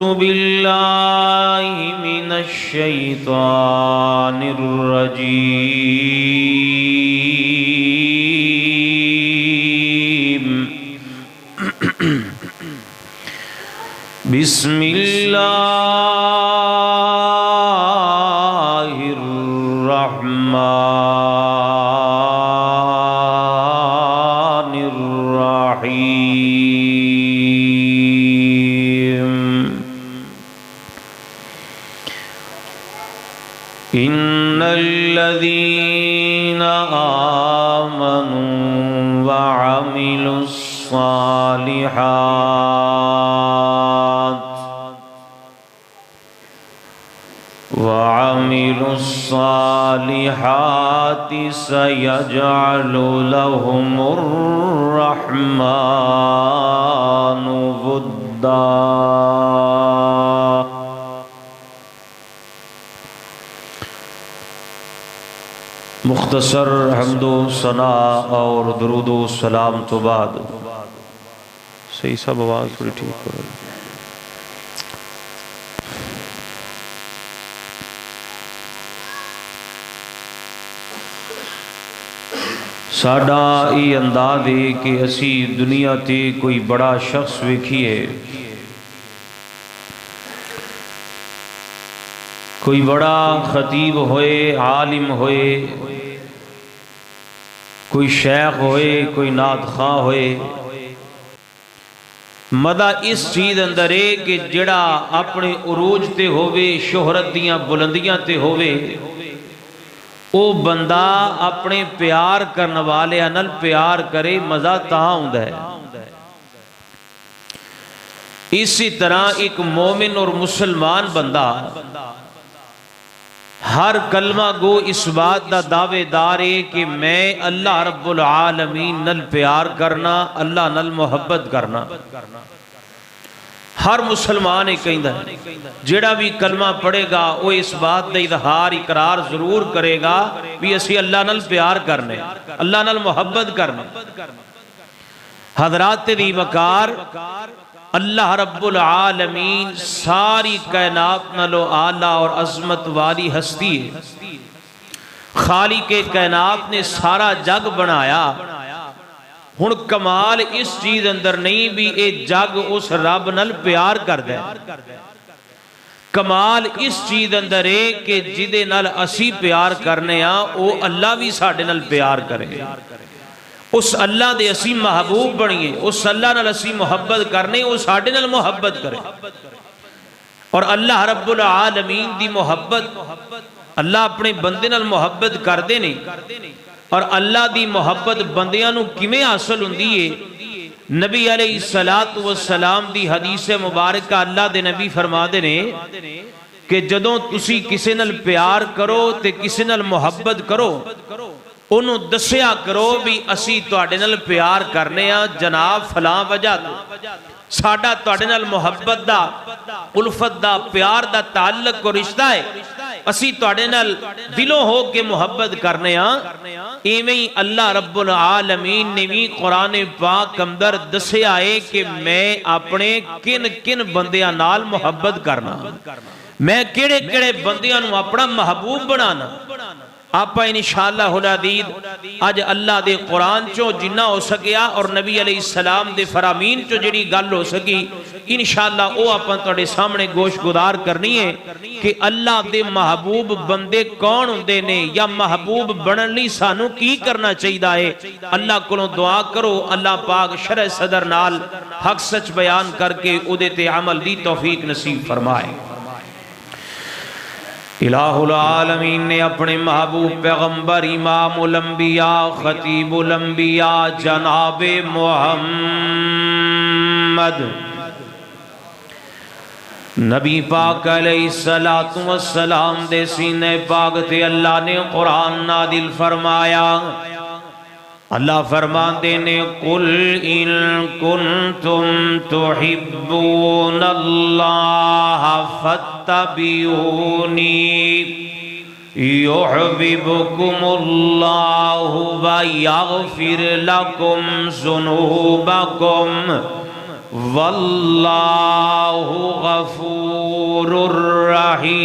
بالله من الشيطان الرجيم بسم الله الرحمن الرحيم إن الذين آمنوا وعملوا الصالحات سيجعل لهم الرحمن ودا مختصر حمد و ثنا اور درود و سلام تو بعد صحیح سب آواز تھوڑی ٹھیک کرو. ساڈا یہ انداز ہے کہ اسی دنیا تے کوئی بڑا شخص ویکھیے، کوئی بڑا خطیب ہوئے، عالم ہوئے، کوئی شیخ ہوئے، کوئی نعت خواں ہوئے، مدہ اس چیز اندر ہے کہ جڑا اپنے عروج تے ہوئے، شہرت دیاں بلندیاں تے ہوئے، او بندہ اپنے پیار کرنے والے انل پیار کرے، مزہ تہاں ہوندہ ہے. اسی طرح ایک مومن اور مسلمان بندہ ہر کلمہ گو اس بات دا دعوے دار ہے کہ میں اللہ رب العالمین نل پیار کرنا، اللہ نل محبت کرنا. ہر مسلمان ایک کہیں دا ہے جیڑا بھی کلمہ پڑھے گا وہ اس بات دا اظہار اقرار ضرور کرے گا بھی اسی اللہ نل پیار کرنے، اللہ نل محبت کرنے. حضرات دی وقار اللہ رب العالمین ساری کائنات نلو اعلیٰ اور عظمت والی ہستی ہے. خالق کائنات نے سارا جگ بنایا. ہن کمال اس چیز اندر نہیں بھی اے جگ اس رب نل پیار کر دے. کمال اس چیز اندر ہے کہ جدے نل اسی پیار کرنے ہاں او اللہ بھی ساڑھے نل پیار کرے. اس اللہ دے اسی محبوب بنیے، اس اللہ نل اسی محبت کرنے، وہ ساڑھے نل محبت کرے. اور اللہ رب العالمین دی محبت اللہ اپنے بندے نل محبت کر دے نہیں. اور اللہ دی محبت بندیاں نو کیویں حاصل ہوندی ہے؟ نبی علیہ السلام دی حدیث مبارکہ اللہ دے نبی فرما دے نے کہ جدوں تسی کسے نل پیار کرو تے کسے نل محبت کرو، انہوں دسیا کرو بھی اسی تواڈے نال پیار کرنے ہاں جناب فلاں وجہ تو ساڈا تواڈے نال محبت دا، الفت دا، پیار دا تعلق اور رشتہ ہے، اسی تواڈے نال دلوں ہو کے محبت کرنے ہاں. ایویں اللہ رب العالمین نے بھی قرآن پاک اندر دسیا ہے کہ میں اپنے کن کن بندیاں نال محبت کرنا، میں کیڑے کیڑے بندیاں نو اپنا محبوب بنانا. آپا انشاءاللہ العزیز آج اللہ دے قرآن چو جنہ ہو سکیا اور نبی علیہ السلام دے فرامین چو جڑی گل ہو سکی انشاءاللہ او آپا توڑے سامنے گوش گدار کرنی ہے کہ اللہ دے محبوب بندے کون ہوندے نے، یا محبوب بنن لی سانو کی کرنا چاہیدہ ہے. اللہ کلوں دعا کرو اللہ پاک شرع صدر نال حق سچ بیان کر کے ادھے تے عمل دی توفیق نصیب فرمائے. الہ العالمین نے اپنے محبوب پیغمبر امام الانبیاء خطیب الانبیاء جناب محمد نبی پاک علیہ السلام دے سینے پاک تے اللہ نے قرآن نادل فرمایا. اللہ فرماتے نے قل ان کنتم تحبون اللہ فاتبعونی یحببکم اللہ ویغفر لکم ذنوبکم واللہ غفور رحیم۔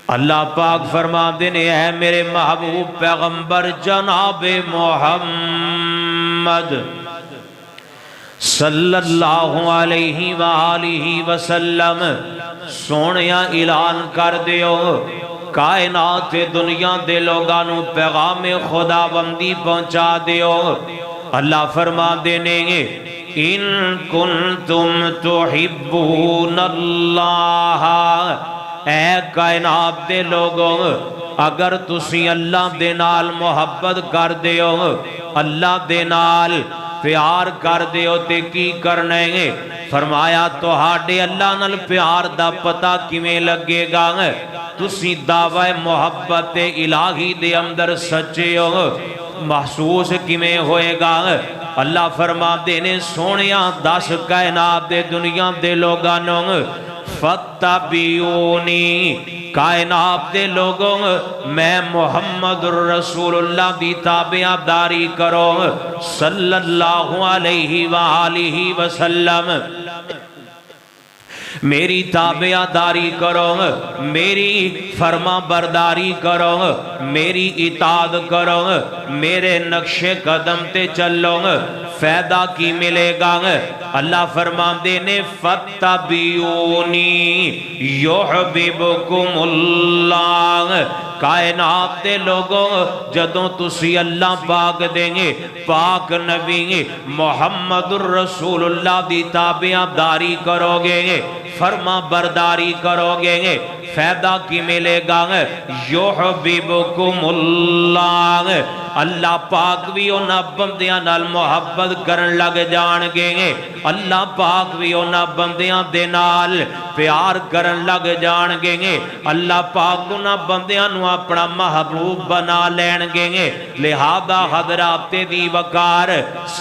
اللہ پاک فرماتے ہیں اے میرے محبوب پیغمبر جناب محمد صلی اللہ علیہ وآلہ وسلم سونیا اعلان کر دیو کائنات دنیا دے لوگانو پیغام خدا بندی پہنچا دیو۔ اللہ فرما دینے ان کنتم تحبون اللہ، اے کائنات دے لوگوں اگر تسی اللہ دے نال محبت کر دیو، اللہ دے نال پیار کر دیو تے کی کرنے گے؟ فرمایا تہاڈے اللہ نال پیار دا پتہ کیویں لگے گا؟ تسی دعوی محبت الہی دے اندر سچے ہو محسوس کیویں ہوئے گا؟ اللہ فرما دینے سونیا 10 کائنات دے دنیا دے لوگانوں فتبعونی، کائنات دے لوگوں میں محمد رسول اللہ دی تابعداری کرو صلی اللہ علیہ وآلہ وسلم، میری تابعداری کرو، میری فرما برداری کرو، میری اطاعت کرو، میرے نقش قدم تے چلو، فائدہ کی ملے گا؟ اللہ فرماندے نے فتبعونی یحببکم اللہ، کائنات دے لوگوں جدوں تسی اللہ پاک دیں گے، پاک نبی محمد الرسول اللہ دی تابعداری کرو گے، فرما برداری کرو گے، فائدہ کی ملے گا؟ یحببکم اللہ، اللہ پاک بھی انہاں بندیاں نال محبت کرن لگ جان گے، اللہ پاک بھی انہاں بندیاں دے نال پیار کرن لگ جان گے، اللہ پاک انہاں بندیاں نو اپنا محبوب بنا لین گے۔ لہذا حضرات دی وقار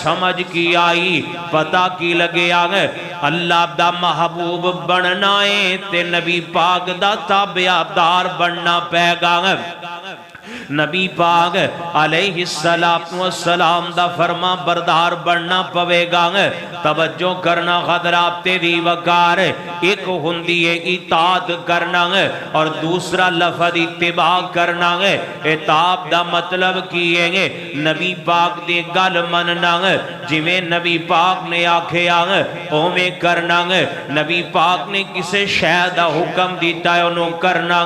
سمجھ کی آئی، پتہ کی لگے آگے اللہ دا محبوب بننا ہے تے نبی پاک دا تابعدار بننا پے گا۔ نبی پاک علیہ السلام دا فرما بردار بننا پوے گا۔ توجہ کرنا حضرات تیری وقار، ایک ہندی اطاعت کرنا اور دوسرا لفظ اتباع کرنا۔ اطاعت دا مطلب کیے گے نبی پاک دی گل مننا، جویں نبی پاک نے آکھیا اوویں کرنا۔ نبی پاک نے کسے شے دا حکم دیتا ہے انہوں کرنا،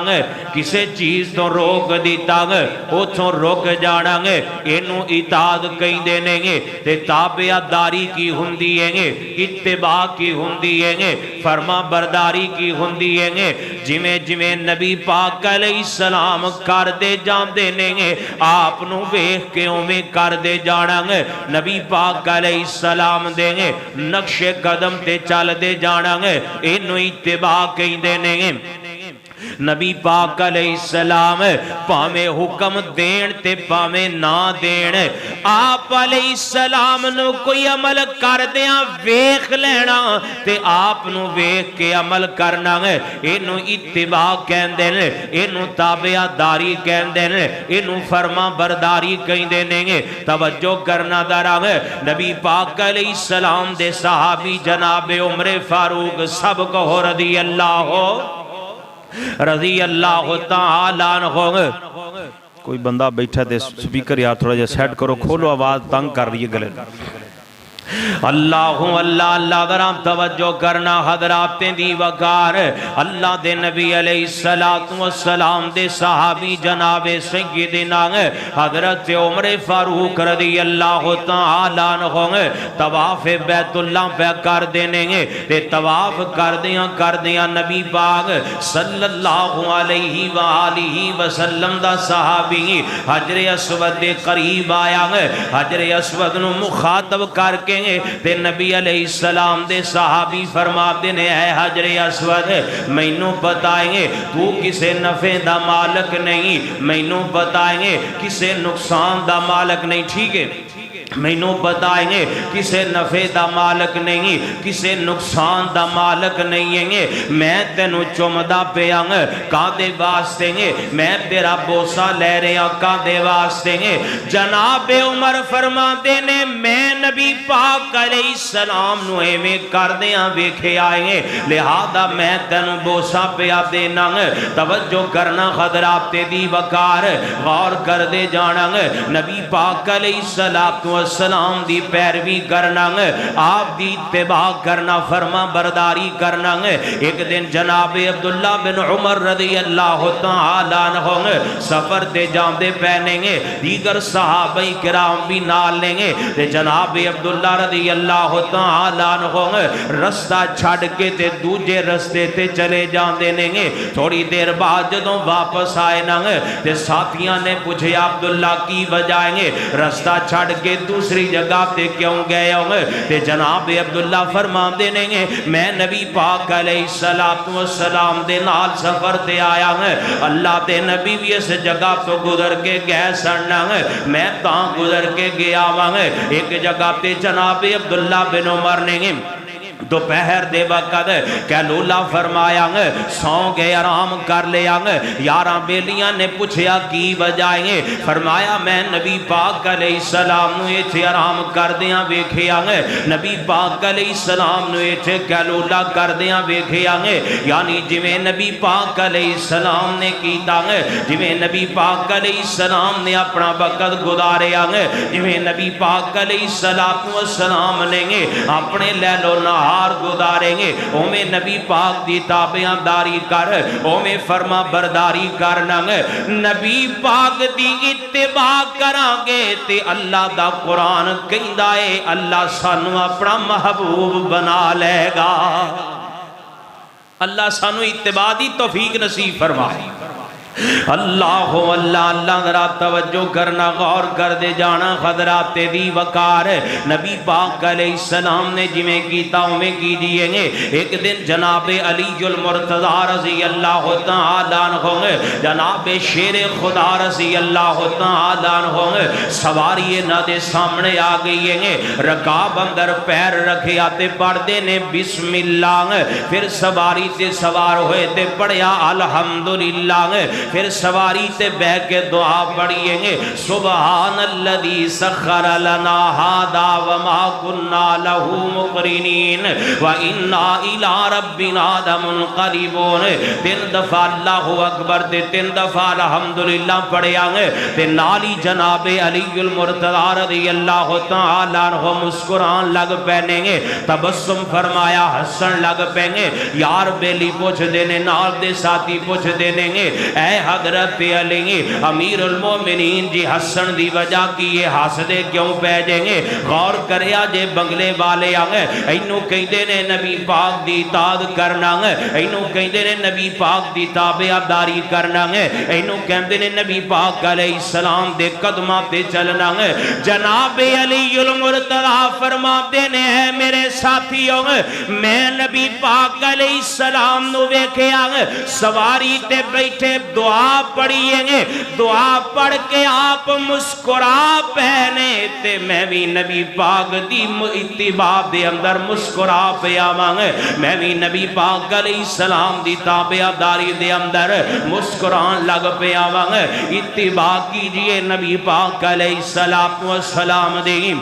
کسے چیز تو روک دیتا اتھوں روک جانا گے، انہوں اطاعت کہیں دینے گے، تے تابعداری کی ہندی ہے، اتباع کی ہندی ہے، فرما برداری کی ہندی ہے۔ جویں جویں نبی پاک علیہ السلام کر دے جان دینے گے، آپ نو ویکھ کے اوویں کر دے جانا گے، نبی پاک علیہ السلام دیں گے نقش قدم تے چل دے جانا گے، انہوں اتباع کہیں دینے گے۔ نبی پاک علیہ السلام پامے حکم دین تے پامے نہ دین، آپ علیہ السلام نو کوئی عمل کر دیاں ویکھ لینا تے آپ نو ویکھ کے عمل کرنا، انو اتباع کہن دین، انو تابعداری کہن دین، انو فرما برداری کہیں دینے گے۔ توجہ کرنا دارا نبی پاک علیہ السلام دے صحابی جناب عمر فاروق سب کو رضی اللہ تعالیٰ عنہ۔ کوئی بندہ بیٹھا دے سپیکر یار تھوڑا جا سیٹ کرو، کھولو آواز تنگ کر رہی ہے گلے۔ اللہ اللہ اللہ درام توجہ کرنا حضرات دی وقار، اللہ دے نبی علیہ السلام دے صحابی جناب سیدنا حضرت عمر فاروق رضی اللہ تعالیٰ عنہ طواف بیت اللہ پہ کر دینے گے، تے طواف کر دیاں نبی پاک صلی اللہ علیہ وآلہ وسلم دا صحابی حجر اسود دے قریب آیا، حجر اسود نو مخاطب کر کے تے نبی علیہ السلام دے صحابی فرما دینے اے حجر اسود مینوں بتائیں گے تو کسے نفع دا مالک نہیں، مینوں بتائیں گے کسے نقصان دا مالک نہیں، ٹھیک ہے مینوں بتائیں گے کسے نفع دا مالک نہیں کسے نقصان دا مالک نہیں ہے میں تینوں چومدا پیاں کادے واسطے گے میں تیرا بوسا لے رہا کادے واسطے گے جناب عمر فرماتے نے میں نبی پاک علیہ السلام نو ایویں کردیاں ویکھے آئے گے لہذا میں تینوں بوسا پیا دینا توجہ کرنا خضرات دی وقار غور کر دے جانا نبی پاک علیہ السلام دی پیروی کرنا آپ دی اتباع کرنا فرما برداری کرنا ایک دن جناب عبداللہ بن عمر رضی اللہ تعالیٰ عنہ سفر تے جاندے پہنیں گے دیگر صحابہ کرام بھی نال لیں گے تے جناب عبداللہ رضی اللہ تعالیٰ عنہ رستہ چھڑ کے تے دوجے رستے تے چلے جاندے لیں گے تھوڑی دیر بعد جدوں واپس آئے نا تے ساتھیاں نے پوچھے عبداللہ کی وجائیں گے رستہ چھڑ کے دوسری جگہ تے کیوں گئے ہوں تے جناب عبداللہ فرما دینے گے میں نبی پاک علیہ السلام دے نال سفر تے آیا ہوں اللہ دے نبی بھی اس جگہ تو گزر کے گئے سننا میں تاں گزر کے گیا ہوں ایک جگہ تے جناب عبداللہ بن عمر نے دوپہر دے وقت کہلولا فرمایا سو گئے آرام کر لیا یاراں بیلیاں نے پوچھیا کی وجائیں گے فرمایا میں نبی پاک علیہ السلام نو ایتھے آرام کر دیاں ویکھیا نبی پاک علیہ السلام نو ایتھے کہلولا کر دیاں ویکھیا یعنی جویں نبی پاک علیہ السلام نے کیتا جویں نبی پاک علیہ السلام نے اپنا وقت گزاریا جویں نبی پاک علیہ السلام نے اپنے لیل و نہار گزاریں گے اومیں نبی پاک دی تابعہ داری کر اومیں فرما برداری کرنا نبی پاک دی اتباع کرانگے تے اللہ دا قرآن کہندا ہے اللہ سانو اپنا محبوب بنا لے گا اللہ سانو اتباع دی توفیق نصیب فرمائے اللہ اللہ ذرا توجہ کرنا غور کر دے جانا خضرات دی وقار نبی پاک علیہ السلام نے جمیں کیتا ہمیں کیجئے گے ایک دن جناب علی المرتضی رضی اللہ تعالیٰ عنہ جناب شیر خدا رضی اللہ تعالیٰ عنہ سواری نہ دے سامنے آ گئی ہیں رکاب اندر پیر رکھے آتے پڑھتے نے بسم اللہ پھر سواری تے سوار ہوئے تے پڑھیا الحمدللہ پھر سواری تے بہ کے دعا پڑھئیں گے سبحان الذی سخر لنا ھذا وما كنا له مقرنین وإنا إلى ربنا لمنقلبون تین دفعہ اللہ اکبر تے تین دفعہ الحمدللہ پڑھیاں گے تے نالی جناب علی المرتضی رضی اللہ تعالیٰ عنہ مسکران لگ پہنے گے تبسم فرمایا ہسن لگ پہنے گے یار بیلی پوچھ دینے نال دے ساتھی پوچھ دینے گے اے حضرت علی امیر المومنین جی حسن دی وجہ کی یہ حاسدے کیوں پیجیں گے غور کریا جے بنگلے والے آگے اینو کہیں دینے نبی پاک دی اطاعت کرنا اینو کہیں دینے نبی پاک دی تابعہ داری کرنا اینو کہیں دینے نبی پاک علیہ السلام دے قدمہ تے چلنا جناب علی المرتضی فرما دینے ہیں میرے ساتھیوں میں نبی پاک علیہ السلام نو ویکھے آگے سواری تے بیٹھے دعا پڑھئیں گے دعا پڑھ کے آپ مسکرا پہنے تے میں بھی نبی پاک دی اتباع دے اندر مسکرا پیا مانگے میں بھی نبی پاک علیہ السلام دی تابعہ داری دے اندر مسکران لگ پیا مانگے اتباع کیجئے نبی پاک علیہ السلام دی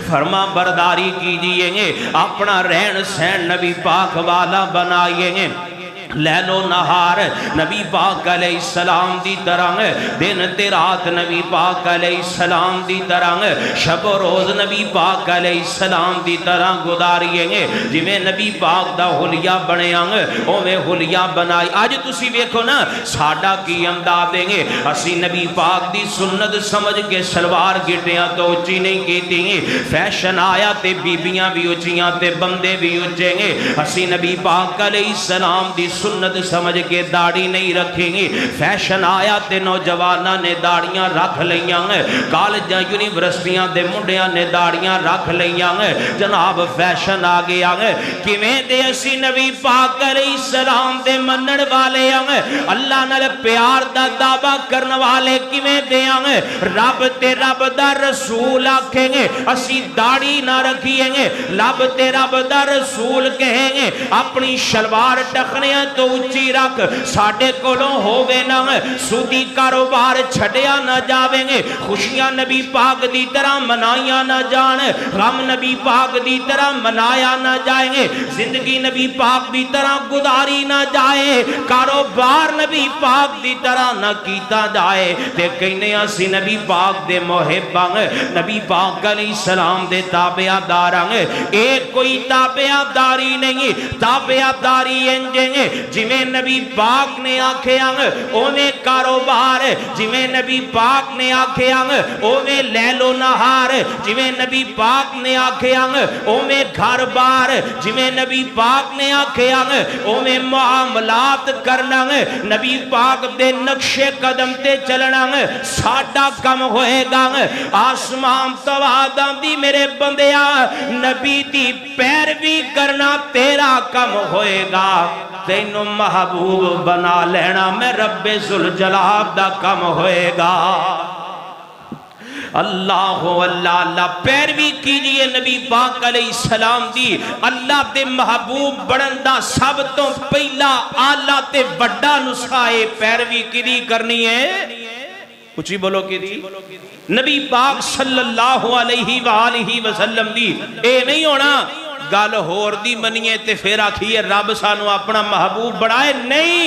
فرما برداری کیجئے گے اپنا رہن سہن نبی پاک والا بنائیے گے لیل و نہار نبی پاک علیہ السلام دی طرح دن تے رات نبی پاک علیہ السلام دی طرح شب و روز نبی پاک علیہ السلام دی طرح گزاریے گے جویں نبی پاک دا حلیہ بنے اوویں حلیہ بنائی اج تسی ویکھو نا ساڈا کی امداد دیں گے اسی نبی پاک دی سنت سمجھ کے سلوار گٹیاں تو اچھی نہیں کیتی فیشن آیا تے بیبیاں بھی اچھیاں تے بندے بھی اچھیں گے اسی نبی پاک علیہ السلام دی سنت سمجھ کے داڑھی نہیں رکھیں گے. فیشن آیا تے نوجواناں نے داڑیاں رکھ لیاں ہیں, کالجاں یونیورسٹیاں دے منڈیاں نے داڑیاں رکھ لیاں ہیں. جناب فیشن آ گیا ہے. کیویں دے اسی نبی پاک علیہ السلام دے منن والے ہیں, اللہ نال پیار دا دعویٰ کرن والے کیویں دے ہیں. رب تے رب دا رسول آکھیں گے اسی داڑھی نہ رکھیں گے, رب تے رب دا رسول کہیں گے اپنی شلوار ٹخنیاں تو اچھی رکھ, ساڈے کولوں ہووے نہ سودی کاروبار چھڈیا نہ جاویں گے, خوشیاں نبی پاک دی طرح منائیاں نہ جان, غم نبی پاک دی طرح منایا نہ جائیں گے, زندگی نبی پاک دی طرح گزاری نہ جائے, کاروبار نبی پاک دی طرح نہ کیتا جائے. تے کہنے اسی نبی پاک دے محباں, نبی پاک علیہ السلام دے تابعداراں. ایک کوئی تابعداری نہیں, تابعداری انجیں جویں نبی پاک نے آکھیا اوویں کاروبار, جویں نبی پاک نے آکھیا اوویں لیل و نہار, جویں نبی پاک نے آکھیا اوویں گھر بار, جویں نبی پاک نے آکھیا اوویں معاملات کرنا. نبی پاک دے نقش قدم تے چلنا ساڈا کم ہوئے گا. آسمان تو آدم دی میرے بندیا نبی دی پیروی کرنا تیرا کم ہوئے گا. تینوں محبوب بنا لینا میں رب ذوالجلال دا کم ہوئے گا. اللہ اللہ اللہ پیروی کیجئے نبی پاک علیہ السلام دی. اللہ دے محبوب بڑھن دا سب تو پہلا آلہ تے بڑا نسخہ ہے پیروی کیدی کرنی ہے. کچھ ہی بولو کی دی نبی پاک صلی اللہ علیہ وآلہ وسلم دی. اے نہیں ہونا گل ہور دی منیے تے پھر آکھیے رب سانو اپنا محبوب بڑھائے. نہیں,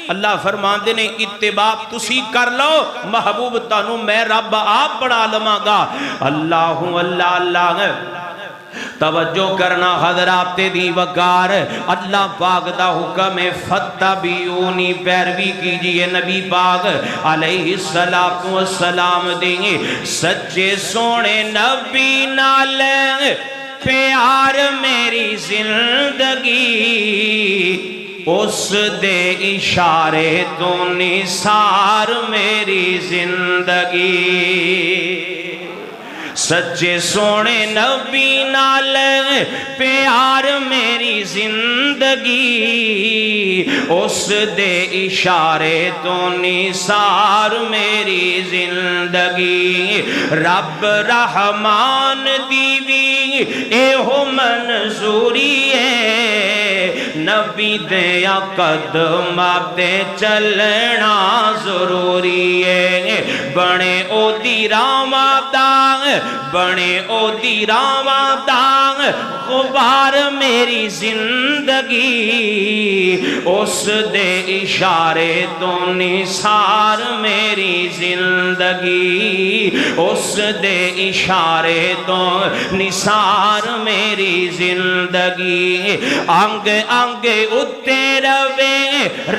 اللہ فرماندے نے اتباع تسی کر لو, محبوب تانوں میں رب آپ بڑھا لواں گا. اللہ اللہ اللہ توجہ کرنا حضرات دی وقار. اللہ پاک دا حکم فتبعونی, پیروی کیجئے نبی پاک علیہ السلام دیں. سچے سونے نبی نال پیار میری زندگی, اس دے اشارے تو نثار میری زندگی. سچے سونے نبی نال پیار میری زندگی, اس دے اشارے تو نثار میری زندگی. رب رحمان دیوی اے ہو منظوری ہے, نبی دیا قدم تے چلنا ضروری ہے. بنے او دی رامدان, بنے او دی رامدان غبار میری زندگی, اس دے اشارے تو نثار میری زندگی, اس دے اشارے تو نثار میری زندگی. انگ انگ اتے روے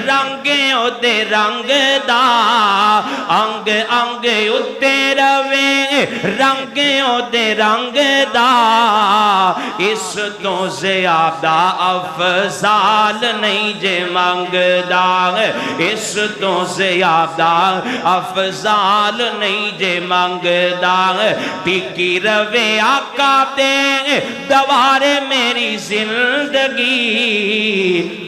رنگے او دے رنگ دا, انگ انگ اتے روے رنگے او دے رنگ دا, اس تو زیادہ افضال نہیں جے منگدا, اس تو زیادہ افضال نہیں جے منگدا. ٹکی روے آقا دے دوارے میری زندگی,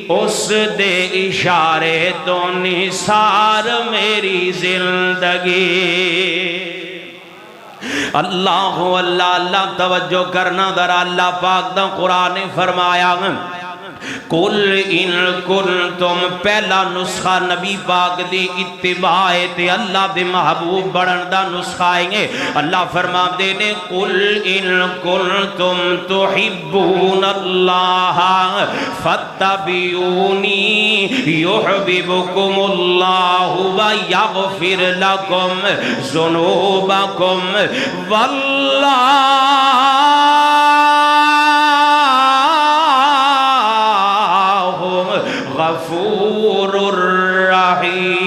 اس دے اشارے تو نثار میری زندگی. اللہ اللہ اللہ توجہ کرنا ذرا. اللہ پاک دا قرآن فرمایا قل ان کنتم, پہلا نسخہ نبی پاک دی اتباع تے اللہ دے محبوب بڑھن دا نسخہ آئیں. اللہ فرما دے نے قل ان کنتم تحبون اللہ فاتبعونی یحببکم اللہ ویغفر لکم ذنوبکم واللہ غفور الرحیم.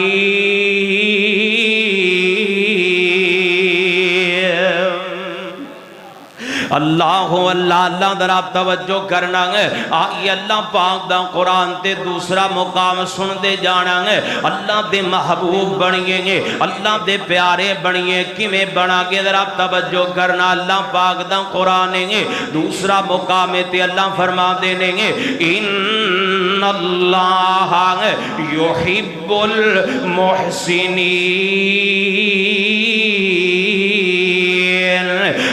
اللہ اللہ اللہ ذرا توجہ کرنا ہے آئی اللہ پاک دا قرآن تے دوسرا مقام سن دے جانا ہے اللہ دے محبوب بنیے گے اللہ دے پیارے بنیے کمیں بنا کے ذرا توجہ کرنا اللہ پاک دا قرآن ہے دوسرا مقام تے اللہ فرما دینے گے ان اللہ یحب المحسنین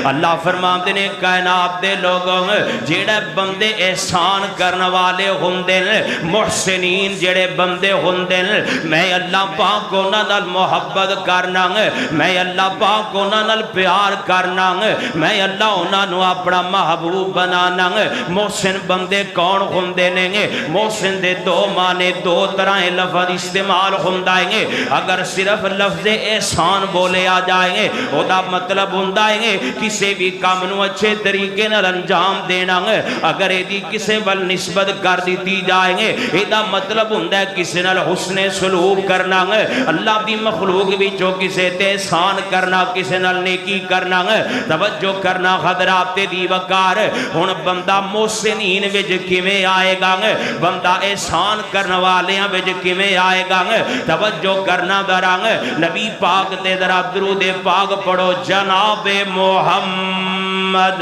اللہ فرماتے نے کائنات دے لوگوں جڑے بندے احسان کرنے والے ہوندے محسنین جڑے بندے ہوندے میں اللہ پاک انہاں نال محبت کرنا میں اللہ پاک انہاں نال پیار کرنا میں اللہ انہاں نو اپنا محبوب بنانا محسن بندے کون ہوندے نے محسن دے دو معنی دو طرح لفظ استعمال ہوندا ہے اگر صرف لفظ احسان بولے آ جائیں گے او دا مطلب ہوندا ہے کسی بھی کام نو اچھے طریقے نال انجام دینا اگر ایدی کسی ول نسبت کر دیتی جائیں گے ایدہ مطلب ہوندا ہے کسی نال حسن سلوک کرنا اللہ دی مخلوق بھی جو کسی تے احسان کرنا کسی نال نیکی کرنا توجہ کرنا حضرات دی وقار ہن بندہ محسنین وچ کیویں آئے گا بندہ احسان کرنے والیاں وچ کیویں آئے گا توجہ کرنا ذرا نبی پاک تے ذرا درود پاک پڑھو جناب محمد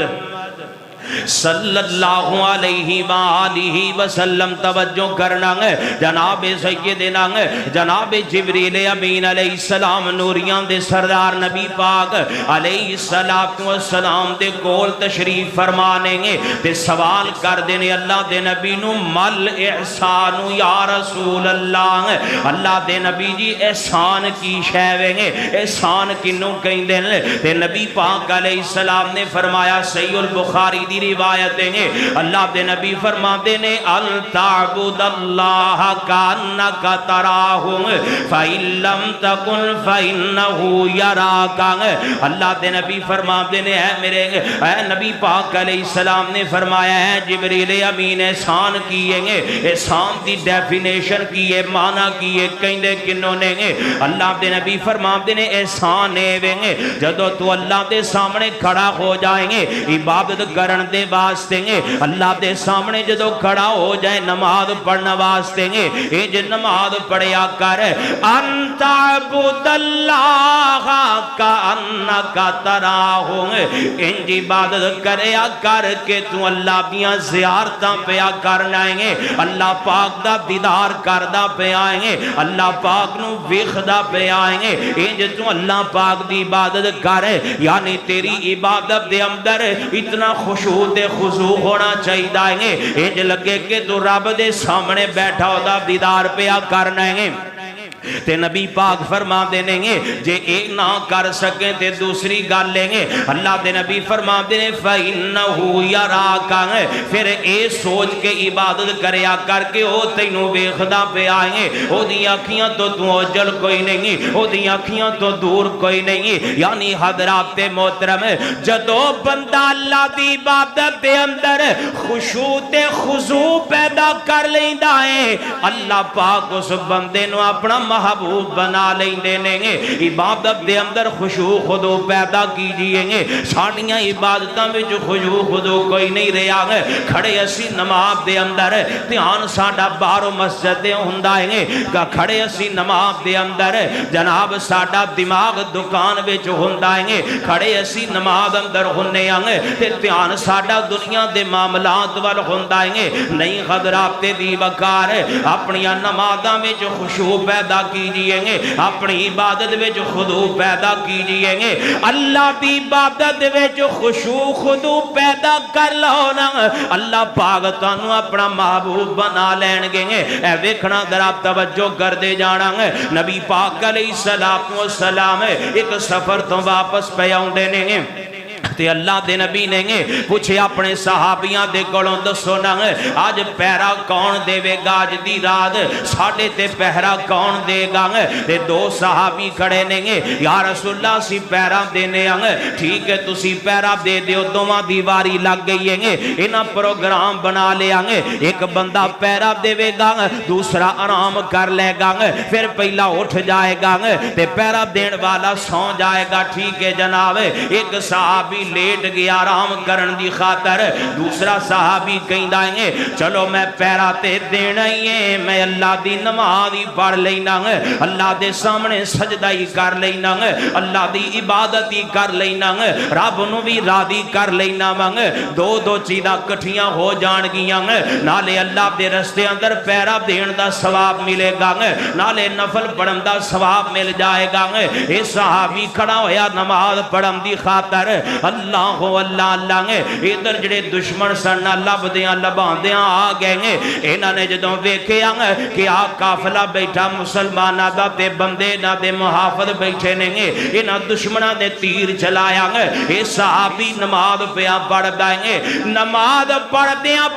صلی اللہ علیہ وآلہ وسلم توجہ کرنا جناب سیدنا جناب جبریل امین علیہ السلام نوریان دے سردار نبی پاک علیہ السلام دے کول تشریف فرمانے گے تے سوال کر دینے اللہ دے نبی نو مل احسان یا رسول اللہ اللہ دے نبی جی احسان کی شیویں گے احسان کنوں کہیں دینے تے نبی پاک علیہ السلام نے فرمایا صحیح البخاری دی روایتیں ہیں اللہ دے نبی فرماتے نے التعبد اللہ کانکا تراہم فَإِن لَمْ تَكُنْ فَإِنَّهُ يَرَاكَ اللہ دے نبی فرماتے نے اے نبی پاک علیہ السلام نے فرمایا ہے جبریل امین احسان کیے گے احسان دی ڈیفینیشن کیے معنی کیے کہیں دے کنوں نے گے اللہ دے نبی فرماتے نے احسان ہے جدو تو اللہ دے سامنے کھڑا ہو جائیں گے عبادت کرن دے واسطے گے اللہ دے سامنے جدو کھڑا ہو جائے نماز پڑھنا واسطے گے اے جو نماز پڑھیا کر انت عبد اللہ کا انکا تراہوں انج عبادت کریا کر کے تو اللہ بیاں زیارتاں پیا کرنا ہے اللہ پاک دا دیدار کردہ پہ آئیں گے اللہ پاک نو ویخدہ پہ آئیں گے انج تو اللہ پاک دی عبادت کرے یعنی تیری عبادت دے اندر اتنا خشوع دے خضوع ہونا چاہیے دائیں گے انج لگے کہ تو رب دے سامنے بیٹھا ہو دا دیدار پیا کرنا ہے تے نبی پاک فرما دینے گے جے ایک نہ کر سکیں تے دوسری گال لیں گے اللہ دے نبی فرما دینے فَإِنَّهُ يَرَاكَ پھر اے سوچ کے عبادت کریا کر کے او تینوں بے خدا پہ آئیں گے او دی آنکھیاں تو اجل کوئی نہیں او دی آنکھیاں تو دور کوئی نہیں یعنی حضرات محترم جدو بندہ اللہ دی عبادت دے اندر خشوع تے خضوع پیدا کر لیندہ ہے اللہ پاک اس بندے نو اپنا محبوب بنا لیں دینے گے عبادت دے اندر خشوع خضوع پیدا کیجئے گے ساڑیاں عبادتاں میں جو خشوع خضوع کوئی نہیں رہا گے کھڑے اسی نماز دے اندر دھیان ساڑا بارو مسجد دے ہندائیں گے کھڑے اسی نماز دے اندر جناب ساڑا دماغ دکان میں جو ہندائیں گے کھڑے اسی نماز اندر ہنے آنگے دھیان ساڑا دنیا دے معاملات وال ہندائیں گے نہیں خدرات دی وقار اپنی نمازہ میں جو خشوع پیدا کیجئے گے اپنی عبادت میں جو خضوع پیدا کیجئے گے اللہ دی عبادت میں جو خشوع خضوع پیدا کر لونا اللہ پاک تانوں اپنا محبوب بنا لین گے اے ویکھنا در آپ توجہ کر دے جانا نبی پاک علیہ السلام ایک سفر تو واپس پیاؤں دینے گے تے اللہ دے نبی نے پوچھے اپنے صحابیاں دے گلوں دسو نا آج پہرا کون دے وے گا آج دی رات ساڑھے تے پہرا کون دے گا تے دو صحابی کھڑے نے یا رسول اللہ سی پہرا دینے ٹھیک ہے تسی پہرا دے دیو دوما دیواری لگ گئی ہے انہا پروگرام بنا لے ایک بندہ پہرا دے وے گا دوسرا آرام کر لے گا پھر پہلا اٹھ جائے گا تے پہرا دین والا سو جائے گا ٹھیک ہے جناب ایک صحابی صحابی لیٹ گیا آرام کرن دی خاطر، دوسرا صحابی کہندا ہے چلو میں پیرا تے دینا ہی ہے، میں اللہ دی نماز ہی پڑھ لینا، اللہ دے سامنے سجدہ ہی کر لینا، اللہ دی عبادت ہی کر لینا، رب نو بھی راضی کر لینا، دو دو چیزاں کٹھیاں ہو جان گیاں، نالے اللہ دے رستے اندر پیرا دین دا ثواب ملے گا، نالے نفل پڑھن دا ثواب مل جائے گا۔ اے صحابی کھڑا ہویا نماز پڑھن دی خاطر، اللہ اللہ اللہ، ادھر جڑے دشمن سن لبدیاں لباندیاں آ گئے، انہاں نے جدوں ویکھیا کہ آ قافلہ بیٹھا مسلماناں دا تے بندے نہ دے محافظ بیٹھے نے، انہاں دشمناں نے تیر چلایا، اے صحابی نماز پیا پڑھدا ہے، نماز پڑھدیاں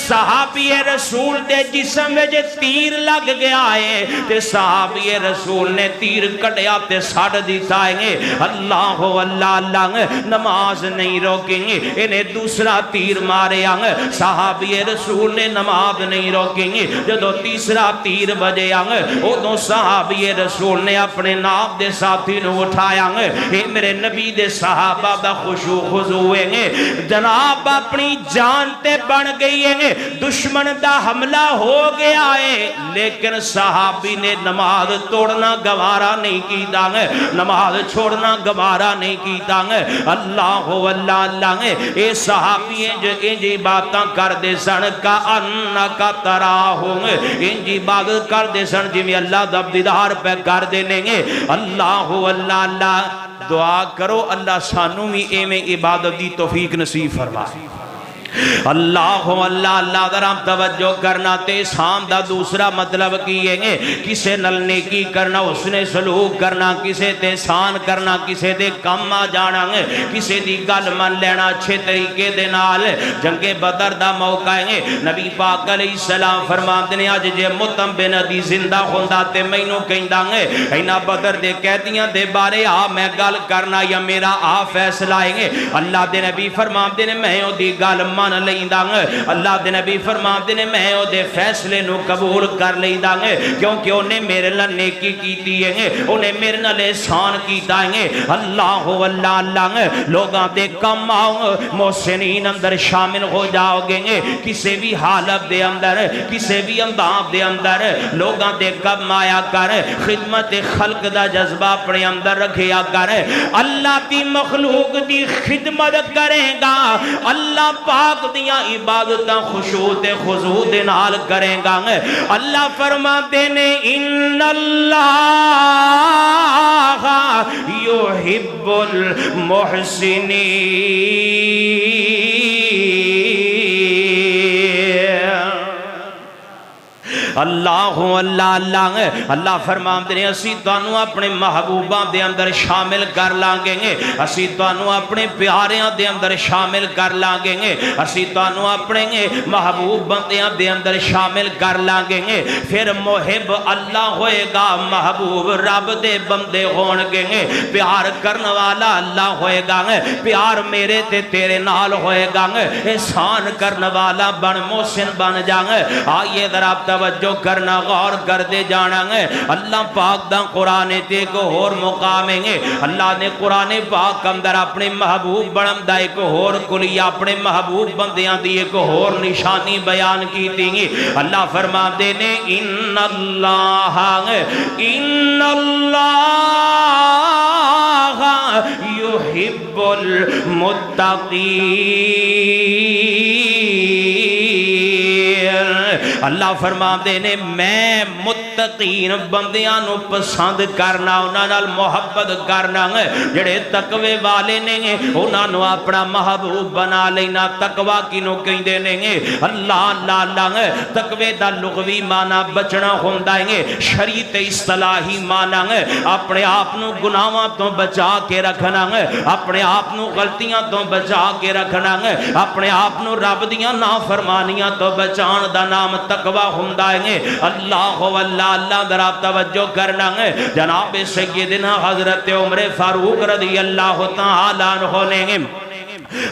صحابی رسول دے جسم وچ تیر لگ گیا ہے، تے صحابی رسول نے تیر کٹیا تے سڑ دیتا ہے، اللہ اللہ اللہ، نماز نہیں روکیں گے، انہیں دوسرا تیر مارے آنگ، صحابی رسول نے نماز نہیں روکیں گے، جدو تیسرا تیر بجے آنگ، ادھوں صحابی رسول نے اپنے نام دے ساتھی نو اٹھایا آنگ، اے میرے نبی دے صحابہ دا خشوع خضوع ہے، جناب اپنی جان تے بن گئی ہے، دشمن دا حملہ ہو گیا ہے، لیکن صحابی نے نماز توڑنا گوارا نہیں کیتا، نماز چھوڑنا گوارا نہیں کیتا، اللہ اللہ اللہ، اے صحابی جو انجی باتاں کر دے سن کا انکا تراہم، انجی بات کر دے سن جی میں اللہ دا دیدار پہ کر دینے گے، اللہ اللہ اللہ، دعا کرو اللہ سانو بھی ایمیں عبادت دی توفیق نصیب فرمائے۔ اللہ اللہ اللہ، ذرا توجہ کرنا، تے احسان دا دوسرا مطلب کیے گے کسے نل نیکی کرنا، اس نے سلوک کرنا، کسے تے احسان کرنا، کسے دے کم آ جانا، کسے دی گل من لینا اچھے طریقے دے نال۔ جنگ بدر دا موقع ہے، نبی پاک علیہ السلام فرماتے ہیں اج جے مطعم بن عدی زندہ ہوندا تے مینوں کہندا ہے اینا بدر دے قیدیاں دے بارے آ میں گل کرنا یا میرا آ فیصلہ ہے۔ اللہ دے نبی فرماتے ہیں میں او دی گل من لینداں، اللہ دے نبی فرماتے ہیں میں او دے فیصلے نو قبول کر لینداں، کیونکہ انہیں میرے لئے نیکی کیتی ہے، انہیں میرے لئے احسان کیتا ہے۔ اللہ اللہ اللہ، لوگاں دے کم آؤ، محسنین اندر شامل ہو جاؤ گے، کسی بھی حالت دے اندر، کسی بھی انداز دے اندر لوگاں دے کم آیا کر، خدمت خلق دا جذبہ اپنے اندر رکھیا کر، اللہ دی مخلوق دی خدمت کرے گا، اللہ پاک دیاں عبادتاں خشوع تے خضوع دے نال کریں گا۔ اللہ فرماتے نے ان اللہ یحب المحسنین، اللہ اللہ اللہ، اللہ فرماتے ہیں اسی تانوں اپنے محبوباں دے اندر شامل کر لانگیں گے، اسی تانوں اپنے پیاریاں دے اندر شامل کر لانگیں گے، اسی تانوں اپنے محبوب بندیاں دے اندر شامل کر لانگیں گے۔ پھر محب اللہ ہوئے گا، محبوب رب دے بندے ہونگیں گے، پیار کرنے والا اللہ ہوئے گا، پیار میرے تے تیرے نال ہوئے گا، احسان کرنے والا بن محسن بن جائیں۔ آئیے ذرا توجہ کرنا، غور کر دے جانا ہے۔ اللہ پاک دا قرآن تے کو اور مقام ہے، اللہ نے قرآن پاک اندر اپنے محبوب بڑھم دا ایک اور کلی، اپنے محبوب بندیاں دی ایک اور نشانی بیان کی تھی۔ اللہ فرما دے نے ان اللہ یحب المتقین، اللہ فرما دے نے میں متقین بندیاں نو پسند کرنا، انہاں نال محبت کرنا، جڑے تقوی والے نے انہاں نو اپنا محبوب بنا لینا۔ تقوی کینو کہندے نے؟ اللہ اللہ اللہ، تقوی دا لغوی معنی بچنا ہوندا ہے، شریعت اصطلاحی معنی اپنے آپ نو گناہاں تو بچا کے رکھنا، اپنے آپ نو غلطیاں تو بچا کے رکھنا، اپنے آپ نو رب دیاں نافرمانیاں تو بچان دا نام تقوی ہوندا ہے۔ اللہ اللہ اللہ، ذرا توجہ کرنا ہے۔ جناب سیدنا حضرت عمر فاروق رضی اللہ تعالیٰ عنہ نے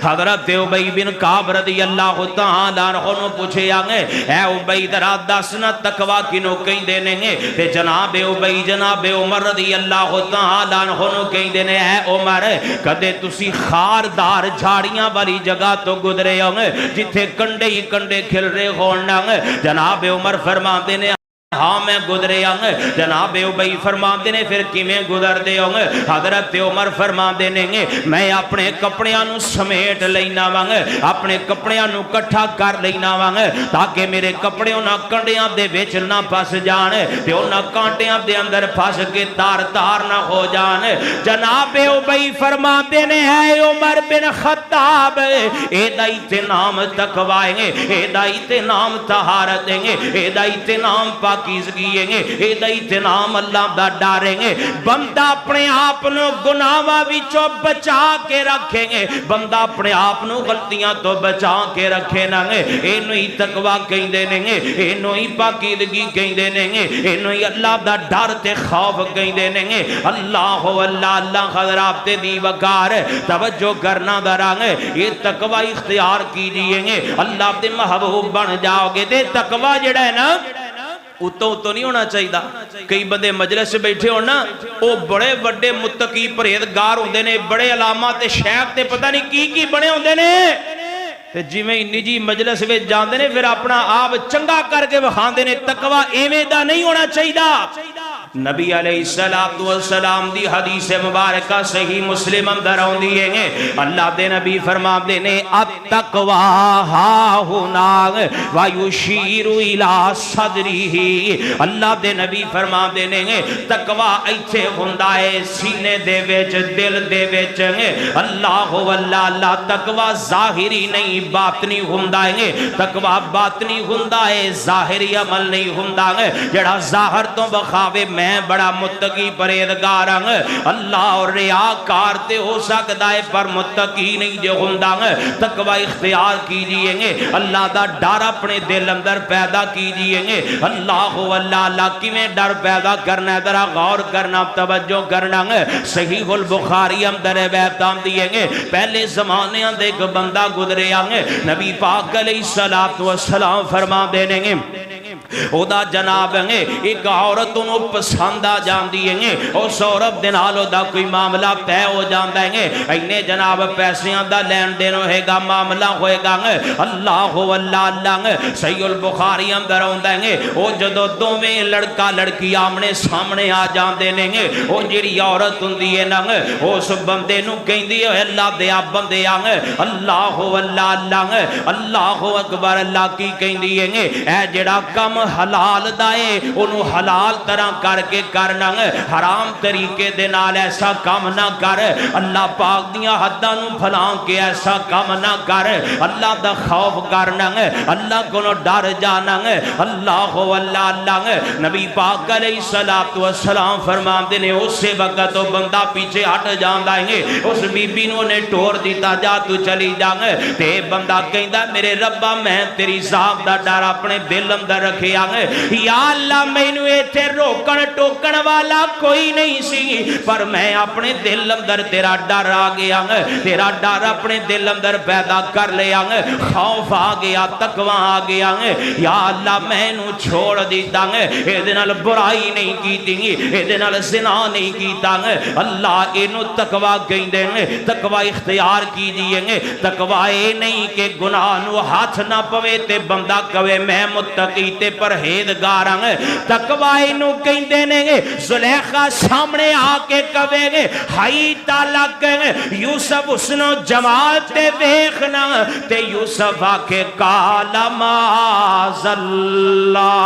حضرت ابی بن کعب رضی اللہ تعالیٰ عنہ پوچھے آگے اے ابی درہ دسنا تقوی کنو کہیں دینے گے تے جناب ابی جناب عمر رضی اللہ تعالیٰ عنہ کہیں دینے اے عمر کدے تسی خاردار جھاڑیاں والی جگہ تو گزرے ہوں جتھے کنڈے ہی کنڈے کھل رہے ہونا جناب عمر فرما دینے ہاں میں گزرے ہوں جناب ابی فرما دینے پھر کیویں گزر دے ہوں حضرت عمر فرما دینے گے میں اپنے کپڑیاں نو سمیٹ لینا وانگ اپنے کپڑیاں نو کٹھا کر لینا وانگ تاکہ میرے کپڑیوں نہ کنڈیاں دے وچ نہ پھس جان تے نہ کانٹیاں دے اندر پھس کے تار تار نہ ہو جان جناب ابی فرما دینے ہے عمر بن خطاب اے دائیت نام تقوی ہے اے دائیت نام طہارت ہے اے دائیت نام پاکیزگی ہے اے دائیت نام اللہ دا ڈاریں گے بندہ اپنے آپنو گناہاں وچوں بچا کے رکھیں گے بندہ اپنے آپنو غلطیاں تو بچا کے رکھے نہ گے اینو ہی تقوی کہیں دینے گے اینو ہی پاکیزگی کہیں دینے گے اینو ہی اللہ دا ڈر تے خوف کہیں دینے گے اللہ اللہ حضرات دی وقار توجہ کرنا درانگ یہ تقوی اختیار کیجئے گے اللہ دے محبوب بن جاؤ گے تے تقوی جڑا ہے نا اتو نہیں ہونا چاہیے کئی بندے مجلس سے بیٹھے ہونا وہ بڑے بڑے متقی پرہیزگار ہوندے نے بڑے علامات شیخ تے پتہ نہیں کی بنے ہوندے نے تے جویں نجی مجلس وچ جاندے نے پھر اپنا آپ چنگا کر کے وکھاندے نے تقوی ایویں دا نہیں ہونا چاہیے نبی علیہ السلام دی حدیث مبارکہ صحیح مسلم اندر ہوندی ہے اللہ دے نبی فرما دے نے التقوی ہا ہونا ویشیر الی صدرہ اللہ دے نبی فرما دے نے تقوی ایتھے ہوندا ہے سینے دے وچ دل دے وچ اللہ اللہ تقوی ظاہری نہیں باطنی ہوندا ہے تقوی باطنی ہوندا ہے ظاہری عمل نہیں ہوندا جڑا ظاہر تو بخاوے میں بڑا متقی پرہیزگار ہوں اللہ اور ریاکار تے ہو سکتا ہے پر متقی نہیں جو ہوندا تقوی اختیار کیجئے گے اللہ دا ڈر اپنے دل اندر پیدا کیجئے گے اللہ کیویں ڈر پیدا کرنا ہے ذرا غور کرنا توجہ کرنا صحیح البخاری اندر روایت آندی ہے پہلے زمانے دے ایک بندہ گزرے نبی پاک علیہ السلام فرما دینے گے او دا جناب ہے ایک عورت انہوں پسند آ جاندی ہے اس عورت دنالو دا کوئی معاملہ طے ہو جاندہ ہے اینے جناب پیسیاں دا لین دین ہوئے گا معاملہ ہوئے گا اللہ صحیح البخاری اندر ہوندہ ہے او جدو دو میں لڑکا لڑکی آمنے سامنے آ جاندے نے او جیڑی عورت ہوندی ہے نا اس بندے نو کہیں دی اللہ دیا بندے آنگے اللہ اکبر اللہ کی کہیں دی ہے اے جیڑا کم حلال دائے انہوں حلال طرح کر کے کرنا حرام طریقے دے نال ایسا کام نہ کر اللہ پاک دیا حداں نو پھلان کے ایسا کام نہ کر اللہ دا خوف کرنا اللہ کو نو ڈر جانا اللہ نبی پاک علیہ السلام فرمان دینے اس سے وقت تو بندہ پیچھے ہٹ جاندہ ہے اس بی بی نو نے ٹور دیتا جا تو چلی جاؤں تے بندہ کہیں دا میرے ربا میں تیری ذات دا ڈر اپنے دل اندر رکھے یا اللہ میں نے ایتھے روکن ٹوکن والا کوئی نہیں سی پر میں اپنے دل اندر تیرا ڈر آ گیا تیرا ڈر اپنے دل اندر پیدا کر لیا خوف آ گیا تقوی آ گیا یا اللہ میں نو چھوڑ دیتا اے دنال برائی نہیں کیتی اے دنال زنا نہیں کیتا اللہ اینو تقوی کہیں دیں تقوی اختیار کیجئے تقوی نہیں کہ گناہ نو ہاتھ نہ پوے تے بندہ کوے میں متقی تے پرہیزگاراں تقوی نو کہیں دینے گے زلیخا سامنے آ کے کہے گے ہائی تالا کہے یوسف اسنو جمال تے دیکھنا تے یوسف آکے کالا معاذ اللہ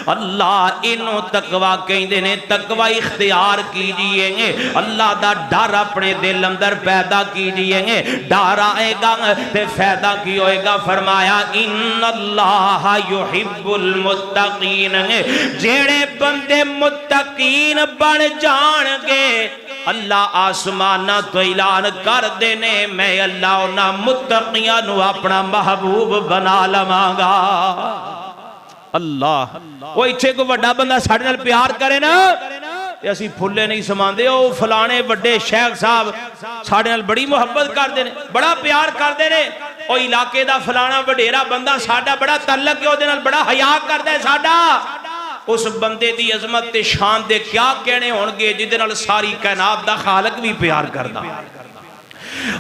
اللہ انہوں تقوی کہیں دینے تقوی اختیار کیجئے گے اللہ دا ڈر اپنے دل اندر پیدا کیجئے گے ڈر آئے گا تے فیدہ کی ہوئے گا فرمایا ان اللہ یحب المتقین جیڑے بندے متقین بن جان گے اللہ آسمانہ تو اعلان کر دینے میں اللہ انہا متقیانو اپنا محبوب بنا لمانگا اللہ وہ اچھے کو وڈا بندہ ساڑھے نال پیار کرے نا تے اسی پھلے نہیں سماندے او فلانے وڈے شیخ صاحب ساڈے نال بڑی محبت کردے نے بڑا پیار کردے نے او علاقے دا فلانا وڈیرا بندہ ساڈا بڑا تعلق ہے او دے نال بڑا حیا کردا ہے ساڈا اس بندے دی عظمت تے شان دے کیا کہنے ہونگے جدے نال ساری کائنات دا خالق بھی پیار کردا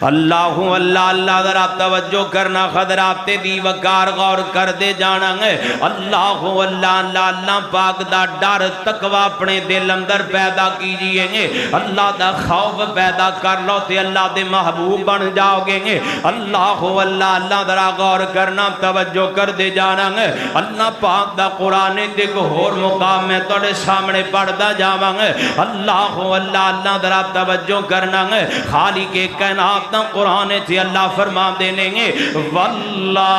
اللہ اللہ اللہ ذرا توجہ کرنا خضرات تے دی وقار غور کر دے جانا ہے اللہ اللہ اللہ اللہ پاک دا ڈر تقوی اپنے دل اندر پیدا کیجئے گے اللہ دا خوف پیدا کر لو تے اللہ دے محبوب بن جاؤ گے اللہ اللہ اللہ ذرا غور کرنا توجہ کر دے جانا ہے اللہ پاک دا قرآن دے گھور مقام میں توڑے سامنے پڑھدا جاواں گے اللہ اللہ اللہ ذرا توجہ کرنا ہے خالق کائنات قرآن تھی اللہ فرما دینے گے واللہ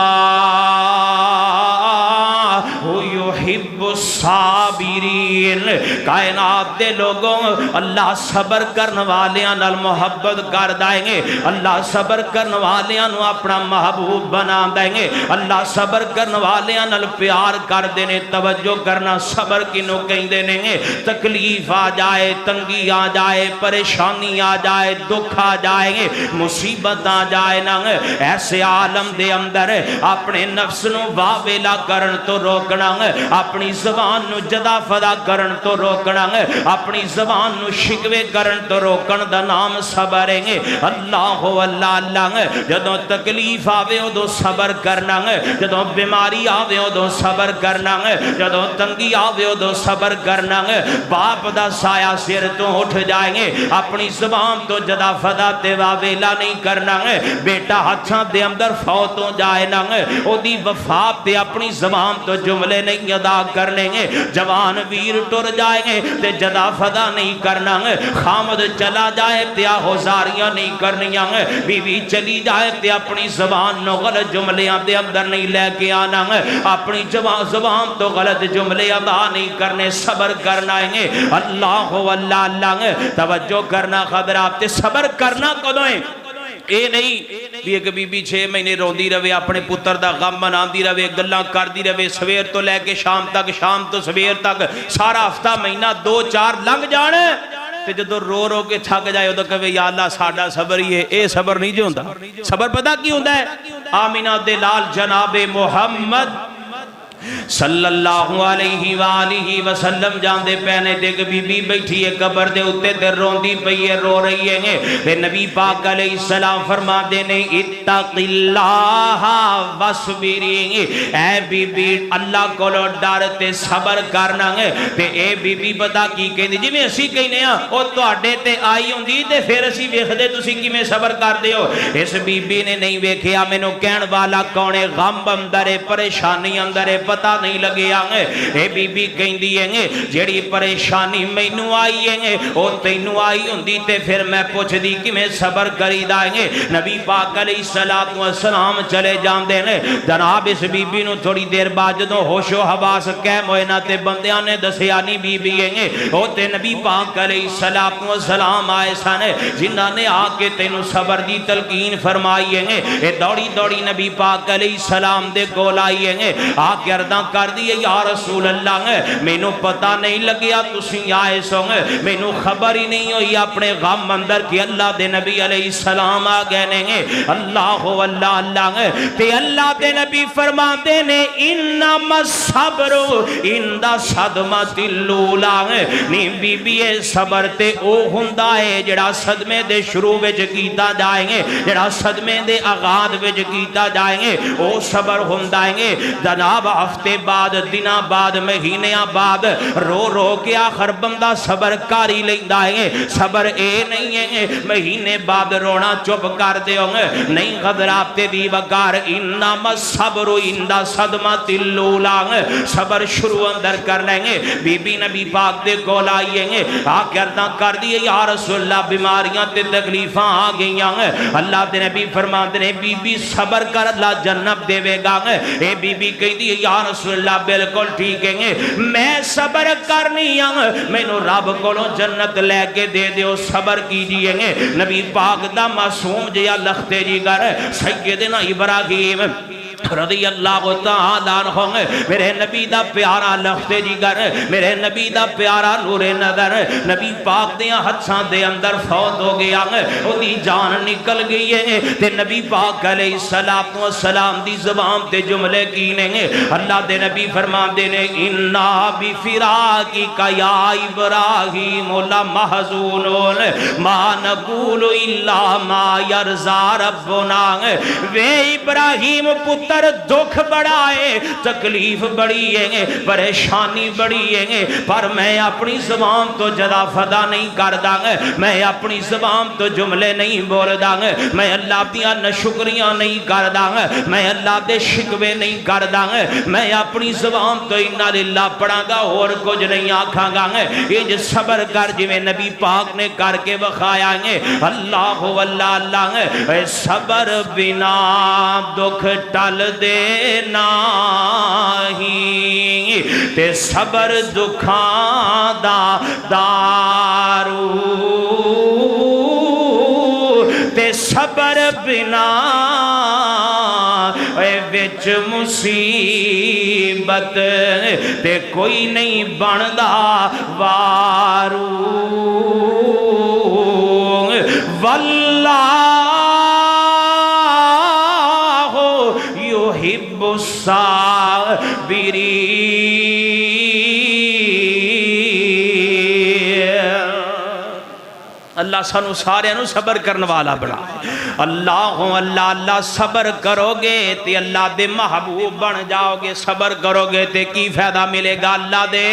یحب الصابرین کائنات دے لوگوں اللہ صبر کرنے والیاں نال محبت کر دائیں گے اللہ صبر کرنے والیاں نو اپنا محبوب بنا دیں گے اللہ صبر کرنے والیاں نال پیار کر دینے توجہ کرنا صبر کنو کہیں دینے گے تکلیف آ جائے تنگی آ جائے پریشانی آ جائے دکھ آ جائے گے مصیبت آ جائے نا ایسے عالم دے اندر اپنے نفس نو واویلا کرن تو روکنا اپنی زبان نو جدا فدا کرن تو روکنا اپنی زبان نو شکوے کرن تو روکن دا نام صبر ہے اللہ اللہ اللہ جدوں تکلیف آوے ادو صبر کرنا جدوں بیماری آوے ادو صبر کرنا جدوں تنگی آوے ادو صبر کرنا باپ دا سایہ سر تو اٹھ جائیں گے اپنی زبان تو جدا فدا تے واویلا نہیں کرنا بیٹا ہتھاں دے اندر فوت ہو جائے نا او دی وفات تے اپنی زبان تو جملے نہیں ادا کرنے گے جوان ویر ٹر جائیں گے تے جدا فدا نہیں کرنا خامد چلا جائے تے آہوزاریاں نہیں کرنیاں بیوی چلی جائے تے اپنی زبان نو غلط جملیاں دے اندر نہیں لے کے آنا اپنی زبان تو غلط جملے ادا نہیں کرنے صبر کرنا ہے اللہ اللہ اللہ توجہ کرنا خبرات تے صبر کرنا کدوں ہے اے نہیں بھی ایک بی بی 6 مہینے روندی رہے اپنے پتر دا غم مناندی رہے گلاں کردی رہے سویر تو لے کے شام تک شام تو سویر تک سارا ہفتہ مہینہ 2-4 لنگ جانے تے جدو رو رو کے تھک جائے ادو کہے یا اللہ ساڈا صبر ہی ہے اے صبر نہیں جو ہوندا صبر پتہ کی ہوندا ہے آمینہ دے لال جناب محمد صلی اللہ علیہ وآلہ وسلم جاندے پہنے دیکھ بی بی بیٹھی ہے قبر دے اتے تے روندی پئی ہے رو رہی ہے پھر نبی پاک علیہ السلام فرما دینے اتق اللہ وصبری اے بی بی اللہ کو لو ڈارتے صبر کرنا ہے تے اے بی بی بتا کی کہندی جی میں اسی کہنے ہاں او تواڈے تے آئی ہوندی تے پھر اسی ویکھدے تسی کیویں صبر کردے ہو اس بی بی نے نہیں ویکھیا مینوں کہن والا کون ہے غم اندر ہے پریشانی اندر ہے پتہ نہیں لگے آنگے اے بی بی کہیں دیئے جیڑی پریشانی مینوں آئی ہے او تینوں آئی ہوندی تے پھر میں پوچھ دی کہ میں صبر کری دائیں نبی پاک علیہ السلام چلے جان دینے جناب اس بی بی نو تھوڑی دیر بعد جدوں ہوش و حواس قائم ہوئے نہ تے بندیاں نے دسیانی بی بی ہیں او تے نبی پاک علیہ السلام آئے سانے جنہاں نے آ کے تینوں صبر دی تلقین فرمائی ہیں اے دوڑی دوڑی نبی پاک علیہ السلام دے کول آئی ہیں آ کے عرضاں کر دیئے یا رسول اللہ مینوں پتہ نہیں لگیا تسی آئے سوں مینوں خبر ہی نہیں ہوئی اپنے غم اندر کہ اللہ دے نبی علیہ السلام آ گئے نے اللہ اللہ اللہ تے اللہ دے نبی فرما دے نے انما الصبر عند صدمۃ الاولی نی بی بی صبر تے او ہوندا ہے جڑا صدمے دے شروع وچ کیتا جائے گے جڑا صدمے دے آغاز وچ کیتا جائے گے او صبر ہوندا ہے جناب ہفتے بعد دنہ بعد مہینیاں بعد رو رو کے آخر بندہ صبر کاری لیندہ ہے صبر اے نہیں ہے مہینے بعد رونا چپ کر دے ہوں نہیں غدرابتے دی وقار انما الصبر عند صدمۃ الاولی صبر شروع اندر کر لیں گے بی بی نبی پاک دے کول آئیں گے آکردہ کر دیئے یا رسول اللہ بیماریاں تے تکلیفاں آ گئی ہیں اللہ دے نبی فرما دے بی بی صبر کر اللہ جنت دے وے گا اے بی بی کہی دیئے یا رسول اللہ بالکل ٹھیک ہے میں صبر کرنی ہوں میں نو رب کولوں جنت لے کے دے دیو صبر کیجئے نبی پاک دا معصوم جیا لختے جی گر سیدنا ابراہیم رضی اللہ تعالیٰ عنہ میرے نبی دا پیارا لفظ جگر میرے نبی دا پیارا نور نظر نبی پاک دیاں ہتھاں دے اندر فوت ہو گیا او دی جان نکل گئی ہے تے نبی پاک علیہ السلام دی زبان تے جملے کینے اللہ دے نبی فرما دے نے انا بفراقک یا ابراہیم لمحزونون ما نقول الا ما یرضی ربنا وے ابراہیم پتر دکھ بڑا ہے تکلیف بڑی ہے پریشانی بڑی ہے پر میں اپنی زبان تو جدا فدا نہیں کردا میں اپنی زبان تو جملے نہیں بولدا میں اللہ دیاں نشکریاں نہیں کردا میں اللہ دے شکوے نہیں کردا میں اپنی زبان تو انا للہ پڑھاں گا اور کچھ نہیں آکھاں گا یہ صبر کر جویں نبی پاک نے کر کے بخایا ہے اللہ واللہ اللہ صبر بنا دکھ ٹل دے ناہی تے صبر دکھاں دا دارو تے صبر بنا وچ مصیبت تے کوئی نہیں بندا وارو واللہ يحب الصابرين اللہ سانو سارے انو صبر کرنے والا بڑا اللہ اللہ صبر کرو گے تے اللہ دے محبوب بن جاؤ گے صبر کرو گے تے کی فائدہ ملے گا اللہ دے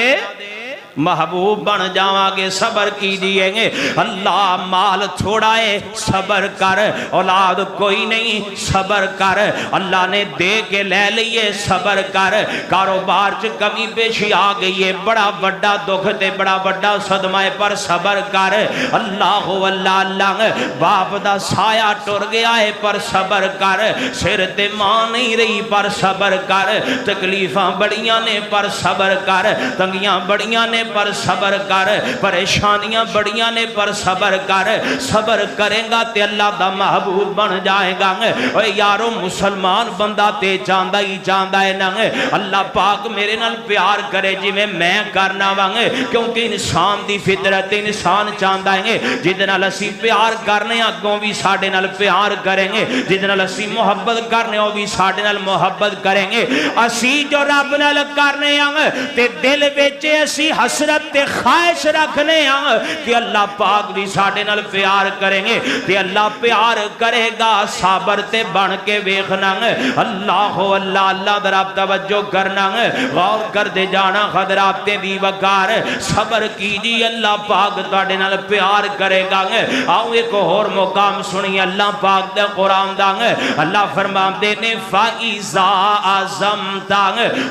محبوب بن جاواں گے صبر کیجئے گے اللہ مال تھوڑا ہے صبر کر اولاد کوئی نہیں صبر کر اللہ نے دے کے لے لیے صبر کر کاروبار چ کمی پیشی آ گئی ہے بڑا بڑا دکھ تے بڑا بڑا صدمہ پر صبر کر اللہ اللہ باپ دا سایہ ٹر گیا ہے پر صبر کر سر تے ماں نہیں رہی پر صبر کر تکلیفاں بڑیاں نے پر صبر کر تنگیاں بڑیاں نے پر صبر کر پریشانیاں بڑیاں نے پر صبر کر صبر کریں گا تے اللہ دا محبوب بن جائے گا اے یارو مسلمان بندہ تے چاندہ ہی چاندہ ہے نا اللہ پاک میرے نال پیار کرے جی میں کرنا وانگے کیونکہ انسان دی فطرت انسان چاندہ ہے جدن اسی پیار کرنے اگوں بھی ساڑھے نال پیار کریں گے جدن اسی محبت کرنے ہو بھی ساڑھے نال محبت کریں گے اسی جو رب نال کرنے آنگے تے دل بیچے اسی حسرت تے خواہش رکھنے آنگے کہ اللہ پاک بھی ساڑھے نال پیار کریں گے تے اللہ پیار کرے گا صابر تے بن کے بیخنا اللہ اللہ دراب توجہ کرنا غور کر دے جانا خدرات تے دی وقار صبر کیجی اللہ پاک تاڑے نال پیار کرے گا آؤ ایک اور مقام سنی اللہ پاک دے قرآن دا اللہ فرمان دینے فَإِذَا عَزَمْتَ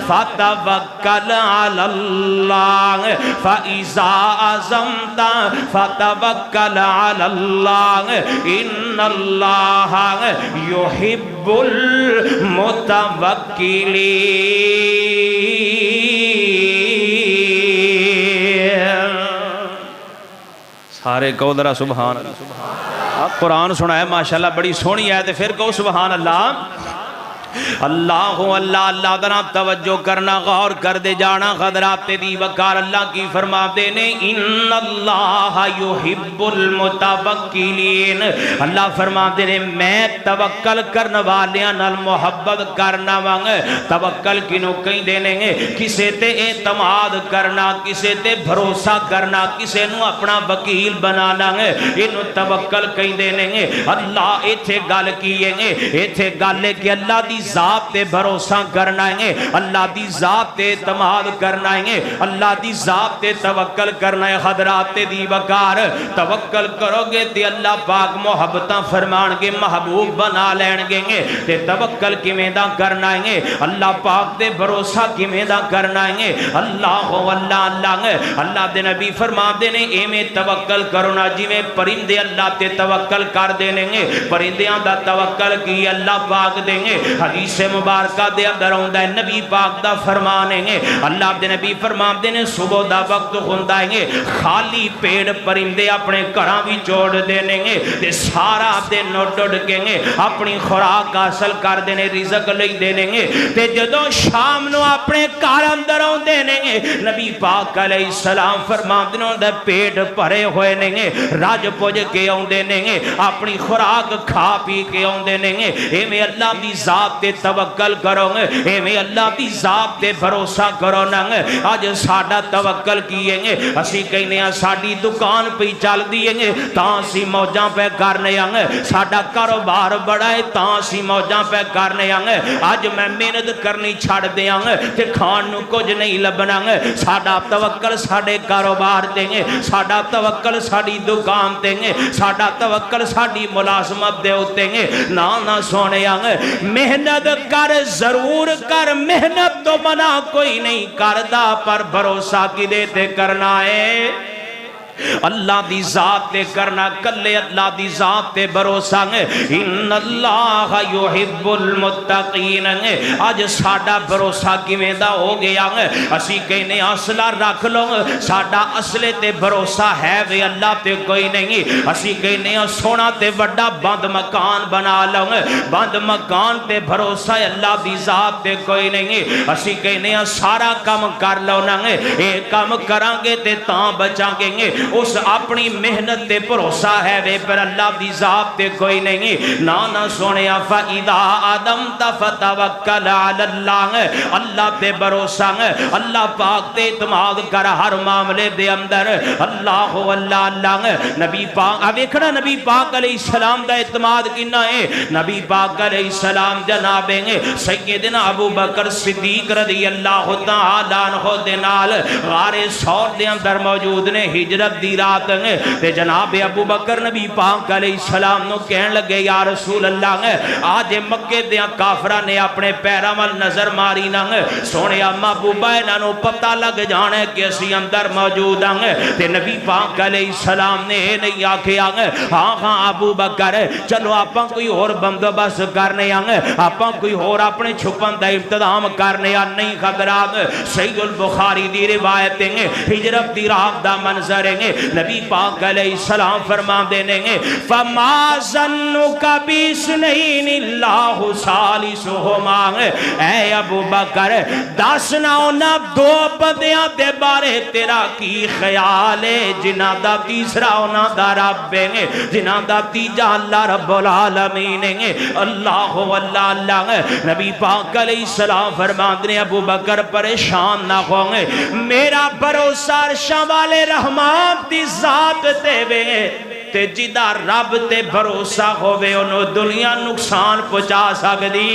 فَتَوَكَّلْ عَلَى اللَّهِ فَإِذَا عَزَمْتَ فَتَوَكَّلْ عَلَى اللَّهِ إِنَّ اللَّهَ يُحِبُّ الْمُتَوَكِّلِينَ سارے کہو ذرا سبحان اللہ قرآن سنا ہے ماشاءاللہ بڑی سونی ہے تے پھر کہو سبحان اللہ اللہ اللہ درہ توجہ کرنا غور کر دے جانا خدرات دی وقار اللہ کی فرما دینے ان اللہ یحب المتوکلین اللہ فرما دینے میں توکل کرنا والیاں نال محبت کرنا وانگ توکل کنو کہیں دینے گے کسے تے اعتماد کرنا کسے تے بھروسہ کرنا کسے نو اپنا وکیل بنانا گے انو توکل کہیں دینے گے اللہ ایتھے گال کیے گے ایتھے گالے کہ اللہ دی ذات تے بھروسہ کرنا ہے اللہ دی ذات تے اعتماد کرنا ہے اللہ دی ذات تے توکل کرنا ہے حضرات دی وقار توکل کرو گے تے اللہ پاک محبتاں فرمان گے محبوب بنا لین گے تے توکل کیویں دا کرنا ہے اللہ پاک تے بھروسہ کیویں دا کرنا ہے اللہ اللہ دے نبی فرما دے نے ایویں توکل کرو نا جویں پرندے اللہ تے توکل کر دینے گے پرندیاں دا توکل کی اللہ پاک دیں گے حدیث مبارکہ دے اندر ہوندا ہے نبی پاک دا فرمان ہے اللہ دے نبی فرماندے نے صبح دا وقت ہوندا ہے خالی پیڑ پرندے اپنے گھراں وچ چھوڑ دینے گے تے سارا دن اڈ کے اپنی خوراک حاصل کر دینے رزق لئی دینے گے تے جدوں شام نو اپنے گھر اندر آوندے نے نبی پاک علیہ السلام فرماندے نے پیٹ بھرے ہوئے نے رج پج کے آوندے نے اپنی خوراک کھا پی کے آوندے نے ایویں اللہ دی ذات تے توکل کرو ایویں اللہ دی ذات تے بھروسہ کرو نا اج ساڈا توکل کیے اسی کہنے ہاں ساڈی دکان پہ چل دی ہے تاں اسی موجاں پہ کرنے ہاں ساڈا کاروبار بڑا ہے تاں اسی موجاں پہ کرنے ہاں اج میں محنت کرنی چھڑ دیاں تے کھان نو کچھ نہیں لبنا ساڈا توکل ساڈے کاروبار تے ساڈا توکل ساڈی دکان تے ساڈا توکل ساڈی ملازمت دے اوتے نا سونیا محنت کر ضرور کر محنت تو منع کوئی نہیں کردا پر بھروسہ کدے تے کرنا ہے اللہ دی ذات تے کرنا کلے اللہ دی ذات تے بھروسہ ان اللہ یحب المتقین اج ساڈا بھروسہ کیویں دا ہو گیا اسی کہنے اصلہ رکھ لو ساڈا اصلے تے بھروسہ ہے وے اللہ تے کوئی نہیں اسی کہنے سونا تے وڈا بند مکان بنا لو بند مکان تے بھروسہ اللہ دی ذات تے کوئی نہیں اسی کہنے سارا کام کر لو نا اے کام کران گے تے تاں بچاں گے اس اپنی محنت تے بھروسہ ہے وے پر اللہ دی ذات تے کوئی نہیں نا سونیا فَإِذَا عَدَمْتَ فَتَوَكَّلْ عَلَى اللَّهِ اللہ تے بھروسہ اللہ پاک تے اعتماد کر ہر معاملے دے اندر اللہ اللہ نبی پاک ویکھنا نبی پاک علیہ السلام دا اعتماد کنا ہے نبی پاک علیہ السلام جناب سیدنا ابو بکر صدیق رضی اللہ تعالی عنہ دے نال غار ثور دے اندر موجود نے ہجرت دی رات تے جناب ابو بکر نبی پاک علیہ السلام نو کہن لگے یا رسول اللہ آج مکے دیاں کافراں نے اپنے پیراں ول نظر ماری نا سونیا محبوبہ انہاں نو پتہ لگ جانا کہ اسی اندر موجود ہیں تے نبی پاک علیہ السلام نے نہیں آکھیا ہاں ابو بکر چلو آپاں کوئی اور بندوبست کرنے ہیں آپاں کوئی اور اپنے چھپن دا انتظام کرنے ہیں نہیں خبرات سید البخاری دی روایت ہیں ہجرت دی رات دا منظر ہیں نبی پاک علیہ السلام فرما دینے ہیں فَمَا ظَنُّكَ بِاثْنَيْنِ اللَّهُ ثَالِثُهُمَا اے ابو بکر دسنا انہاں دو بندیاں دے بارے تیرا کی خیال ہے جنہاں دا تیسرا انہاں دا رب ہے جنہاں دا تیجا اللہ رب العالمین ہے اللہ اللہ نبی پاک علیہ السلام فرماتے ہیں ابو بکر پریشان نہ ہوں میرا بھروسہ عرشاں والے رحمان دی ذات تے وے تے جدا رب تے بھروسہ ہووے انہوں دنیا نقصان پہنچا سکدی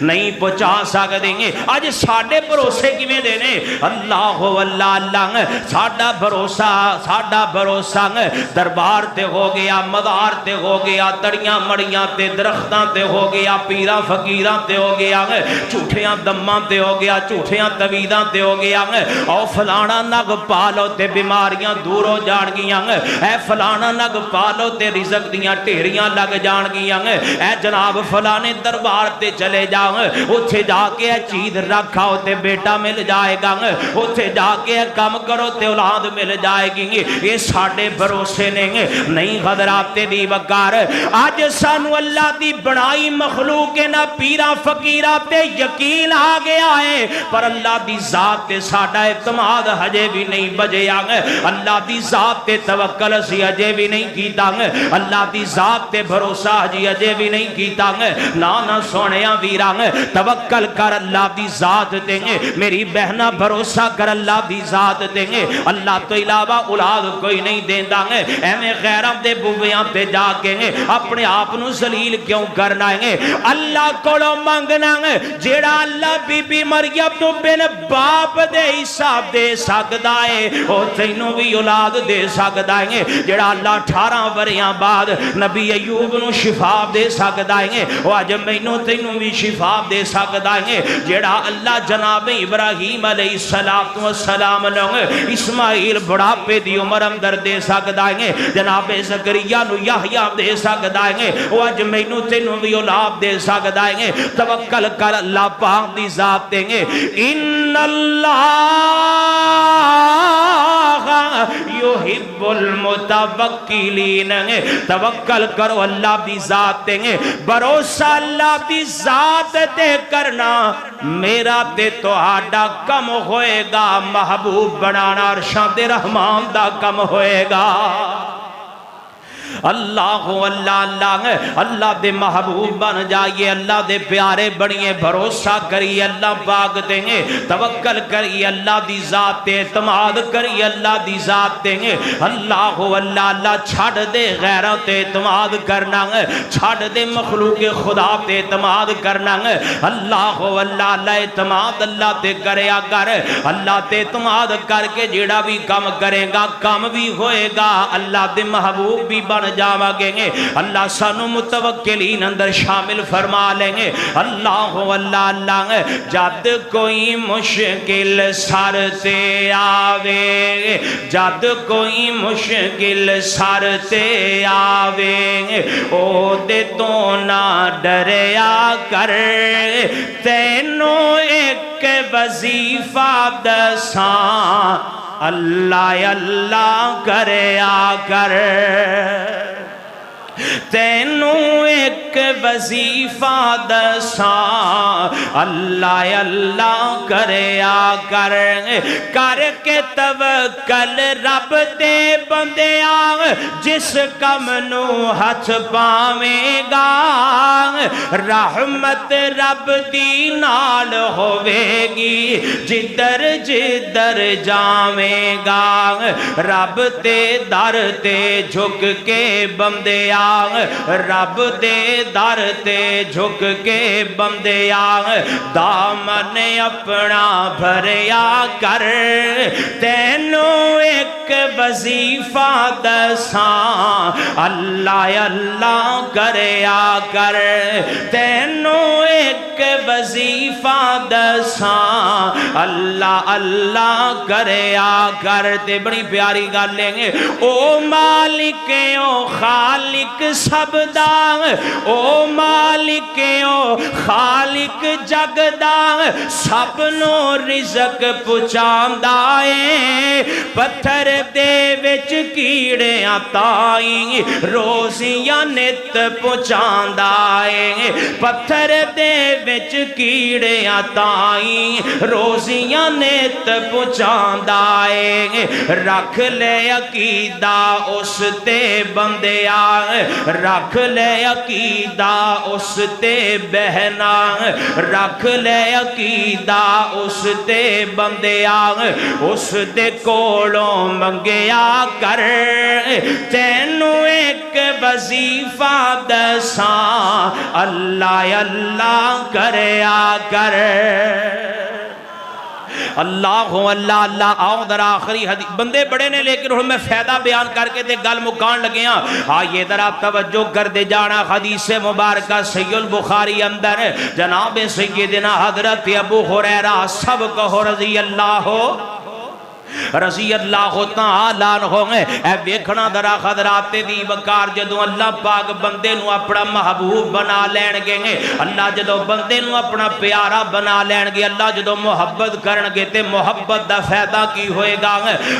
نہیں پہنچا سکتے ہیں آج ساڑھے بھروسے کیویں دینے اللہ اللہ ساڑھا بھروسہ دربار تے ہو گیا مدار تے ہو گیا تڑیاں مڑیاں تے درختاں تے ہو گیا پیرا فقیراں تے ہو گیا جھوٹیاں دماں تے ہو گیا جھوٹیاں تویداں تے ہو گیا او فلانا نگ پالو تے بیماریاں دور ہو جان گیاں اے فلانا نگ پالو تے رزق دیاں ٹھیریاں لگ جان گیاں اے جناب فلانے دربار تے چلے اتھے جا کے چیز رکھاؤ تے بیٹا مل جائے گا اتھے جا کے کام کرو تے اولاد مل جائے گی یہ ساڑھے بھروسے نہیں حضرات دی وقار آج سانو اللہ دی بڑائی مخلوق نہ پیرا فقیرہ تے یقین آ گیا ہے پر اللہ دی ذات تے ساڑھا اعتماد ہجے بھی نہیں بجے آگے اللہ دی ذات تے توکل سی ہجے بھی نہیں کیتا اللہ دی ذات تے بھروسہ ہجے بھی نہیں کیتا نہ سونیاں ویران توکل کر اللہ دی ذات دیں گے میری بہنہ بھروسہ کر اللہ دی ذات دیں گے اللہ تو علاوہ اولاد کوئی نہیں دیندہ گے اہمیں غیرم دے بویاں تے جا کے گے اپنے آپنوں ذلیل کیوں کرنا گے اللہ کولو منگنا گے جیڑا اللہ بی بی مریم تو بن باپ دے حساب دے سکتا ہے او تینوں بھی اولاد دے سکتا ہے جیڑا اللہ 18 وریاں بعد نبی ایوب نو شفا دے سکتا ہے وہ آج مینوں تینوں بھی شفا دے سکتا ہے جیڑا اللہ جناب ابراہیم علیہ السلام اسماعیل بڑھاپے دی عمر اندر دے سکتا ہے جناب زکریا نو یحییٰ دے سکتا ہے وہ اج مینوں تینوں بھی اولاد دے سکتا ہے توکل کر اللہ پاک دی ذات دیں گے ان اللہ یحب المتوکلین توکل کرو اللہ دی ذات دیں گے بھروسہ اللہ دی ذات دے کرنا میرا تے تہاڈا کم ہوئے گا محبوب بنانا عرشاں دے رحمان دا کم ہوئے گا اللہ اللہ دے محبوب بن جائیے اللہ دے پیارے بنیے بھروسہ کریے اللہ پاک دیں گے توکل کریے اللہ دی ذات تے اعتماد کریے اللہ دی ذات دیں گے اللہ چھڑ دے غیروں تے اعتماد کرنا چھڑ دے مخلوق خدا تے اعتماد کرنا اللہ اعتماد اللہ تے کریا کر اللہ تے اعتماد کر کے جیڑا بھی کم کرے گا کم بھی ہوئے گا اللہ دے محبوب بھی بن جاوا گے اللہ سانو متوکلین اندر شامل فرما لیں گے اللہ جد کوئی مشکل سر تے آوے جد کوئی مشکل سر تے آوے او دے تو نہ ڈریا کر تینوں ایک وظیفہ دساں اللہ کریا کر تینوں ایک وظیفہ دساں اللہ کریا کر کر کے توکل رب تے بندیاں جس کم نو ہاتھ پاویں گا رحمت رب دی نال ہوے گی جدر جدر جاویں گا رب تے در تے جھک کے بندیاں رب دے در تے جھک کے بندیاں دامن اپنا بھریا کر تینوں ایک وظیفہ دساں اللہ کریا کر تینوں ایک وظیفہ دساں اللہ کریا کر تے بڑی پیاری گل لیں گے او مالک او خالق سب دا او مالک او خالق جگ دا سب نو رزق پہنچاندا اے پتھر دے وچ کیڑیاں تائیں روزیاں نت پہنچاندا اے پتھر دے وچ کیڑیاں تائیں روزیاں نت پہنچاندا اے رکھ لے عقیدہ اس تے بندیاں رکھ لے عقیدہ اس تے بہنا رکھ لے عقیدہ اس تے بندیاں اس دے کولوں منگیا کر تینوں ایک وظیفہ دساں اللہ کریا کر اللہ آؤ ذرا آخری حدیث بندے بڑے نے لیکن ہوں میں فائدہ بیان کر کے تے گل مکان لگے ہاں آئیے ذرا توجہ کر دے جانا حدیث مبارکہ صحیح البخاری اندر جناب سیدنا حضرت ابو ہریرہ سب کہو رضی اللہ تعالیٰ عنہ اے ویکھنا درا حضرات دی وقار جدوں اللہ پاک بندے نو اپنا محبوب بنا لین گے اللہ جدوں بندے نو اپنا پیارا بنا لین گے اللہ جدوں محبت کرن گے تے محبت دا فائدہ کی ہوئے گا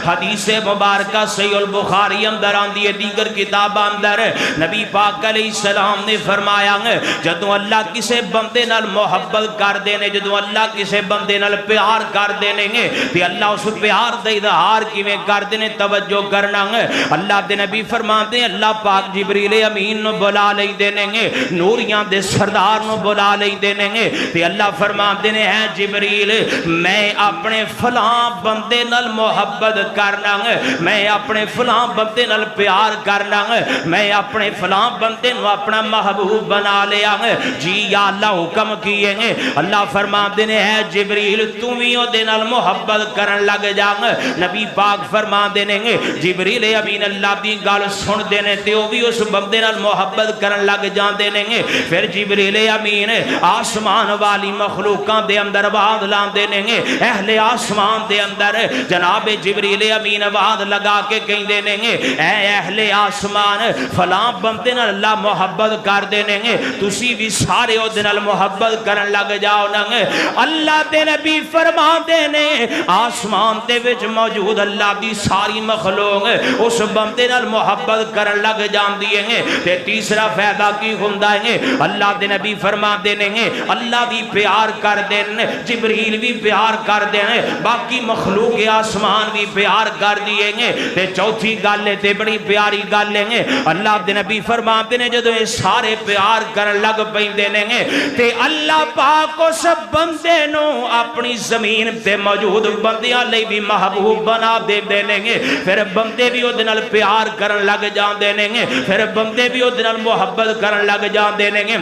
حدیث مبارکہ صحیح البخاری اندر آندی ہے دیگر کتاب اندر نبی پاک علیہ السلام نے فرمایا جدوں اللہ کسے بندے نال محبت کر دینے جدوں اللہ کسے بندے نال پیار کر دینے تے اللہ اس پیار اظہار کیویں کر دینے توجہ کرنا اللہ دے نبی فرماتے ہیں اللہ پاک جبریل امین نو بلا لئی دینے نوریاں دے سردار نو بلا لئی دینے تے اللہ فرماتے ہیں جبریل میں اپنے فلاں بندے نال محبت کرنا میں اپنے فلاں بندے نال پیار کرنا میں اپنے فلاں بندے نو اپنا محبوب بنا لیا جی یا اللہ حکم کیے اللہ فرماتے ہیں جبریل تم ہی او دے نال محبت کرن لگ جا نبی پاک فرما دینے گے جبریل امین اللہ دی گل سن دینے تے وہ بھی اس بندے نال محبت کرن لگ جان دینے گے پھر جبریل امین آسمان والی مخلوقاں دے اندر آواز لان دینے گے اہل آسمان دے اندر جناب جبریل امین آواز لگا کے کہیں دینے گے اے اہل آسمان فلاں بندے نال اللہ محبت کر دینے گے تسی بھی سارے او دے نال محبت کرن لگ جاؤ نگے اللہ دے نبی فرما دینے آسمان دے وچ موجود اللہ دی ساری مخلوق اس بندے نال محبت کرن لگ جان دیئے گے تے تیسرا فائدہ کی ہوندہ ہے اللہ دے نبی فرما دینے گے اللہ بھی پیار کر دینے جبریل بھی پیار کر دینے باقی مخلوق آسمان بھی پیار کر دیئے گے تے چوتھی گالے تے بڑی پیاری گالے گے اللہ دے نبی فرما دینے جدو یہ سارے پیار کرن لگ پہن دینے گے تے اللہ پاک کو سب بندے نو اپنی زمین تے موجود بندیاں لئی بھی محبوب بنا دے دینے گے پھر بندے بھی او دنال پیار کرن لگ جان دینے گے پھر بندے بھی او دنال محبت کرن لگ جان دینے گے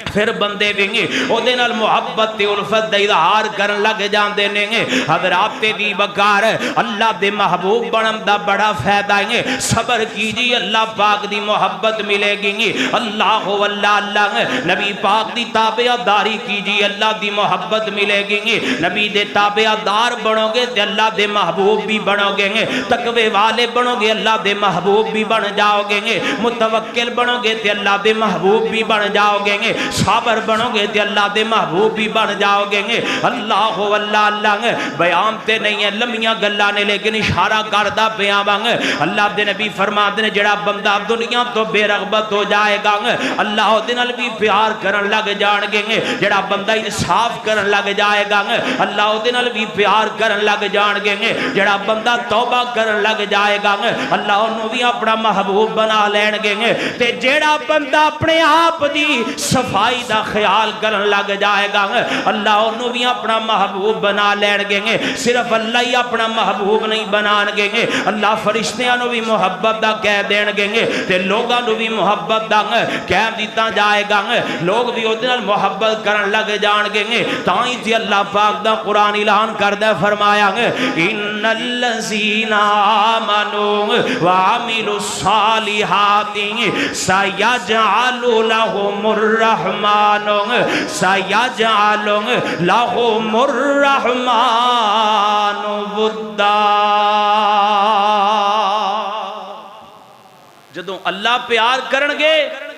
پھر بندے بھی او دنال محبت تے الفت دے اظہار کرن لگ جان دینے گے حضرات دی بکار اللہ دے محبوب بنم دا بڑا فائدہ ہے صبر کیجی اللہ پاک دی محبت ملے گی اللہ اللہ نبی پاک دی تابعہ داری کیجی اللہ دی محبت ملے گی نبی دے تابعہ دار بنو گے تے اللہ دے محبوب بھی بنو گے تقوی والے بنو گے اللہ دے محبوب بھی بن جاؤ گے متوکل بنو گے تے اللہ دے محبوب بھی بن جاؤ گے صابر بنو گے تے اللہ دے محبوب بھی بن جاؤ گے اللہ اللہ بیان تے نہیں ہے لمحیاں گلہ نے لیکن اشارہ کردہ پیام اللہ دے نبی فرما دے جڑا بندہ دنیا تو بے رغبت ہو جائے گا اللہ دے نال بھی پیار کرن لگ جان گے جڑا بندہ انصاف کرن لگ جائے گا اللہ دے نال بھی پیار کرن لگ جان گے جڑا بندہ توبہ کرن لگ جائے گا اللہ انہوں بھی اپنا محبوب بنا لین گے تے جڑا بندہ اپنے آپ دی صفائی دا خیال کرن لگ جائے گا اللہ انہوں بھی اپنا محبوب بنا لین گے صرف اللہ ہی اپنا محبوب نہیں بنان گے اللہ فرشتیاں نو بھی محبت دا کہہ دین گے تے لوگاں نو بھی محبت دا کہہ دیتا جائے گا لوگ بھی ادھر محبت کرن لگ جان گے تائیں تھی اللہ پاک دا قرآن اعلان کردہ فرمایا ان الذین آمنوا وعملوا الصالحات سیجعل لهم الرحمن سیجعل لهم الرحمن ودا جدوں اللہ پیار کرنگے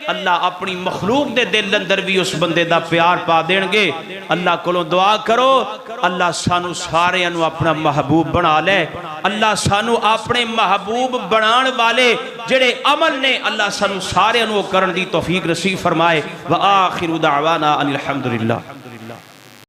اللہ اپنی مخلوق دے دل اندر بھی اس بندے دا پیار پا دینگے اللہ کولوں دعا کرو اللہ سانو سارے انو اپنا محبوب بنا لے اللہ سانو اپنے محبوب بنان والے جڑے عمل نے اللہ سانو سارے انو کرن دی توفیق نصیب فرمائے وآخر دعوانا ان الحمدللہ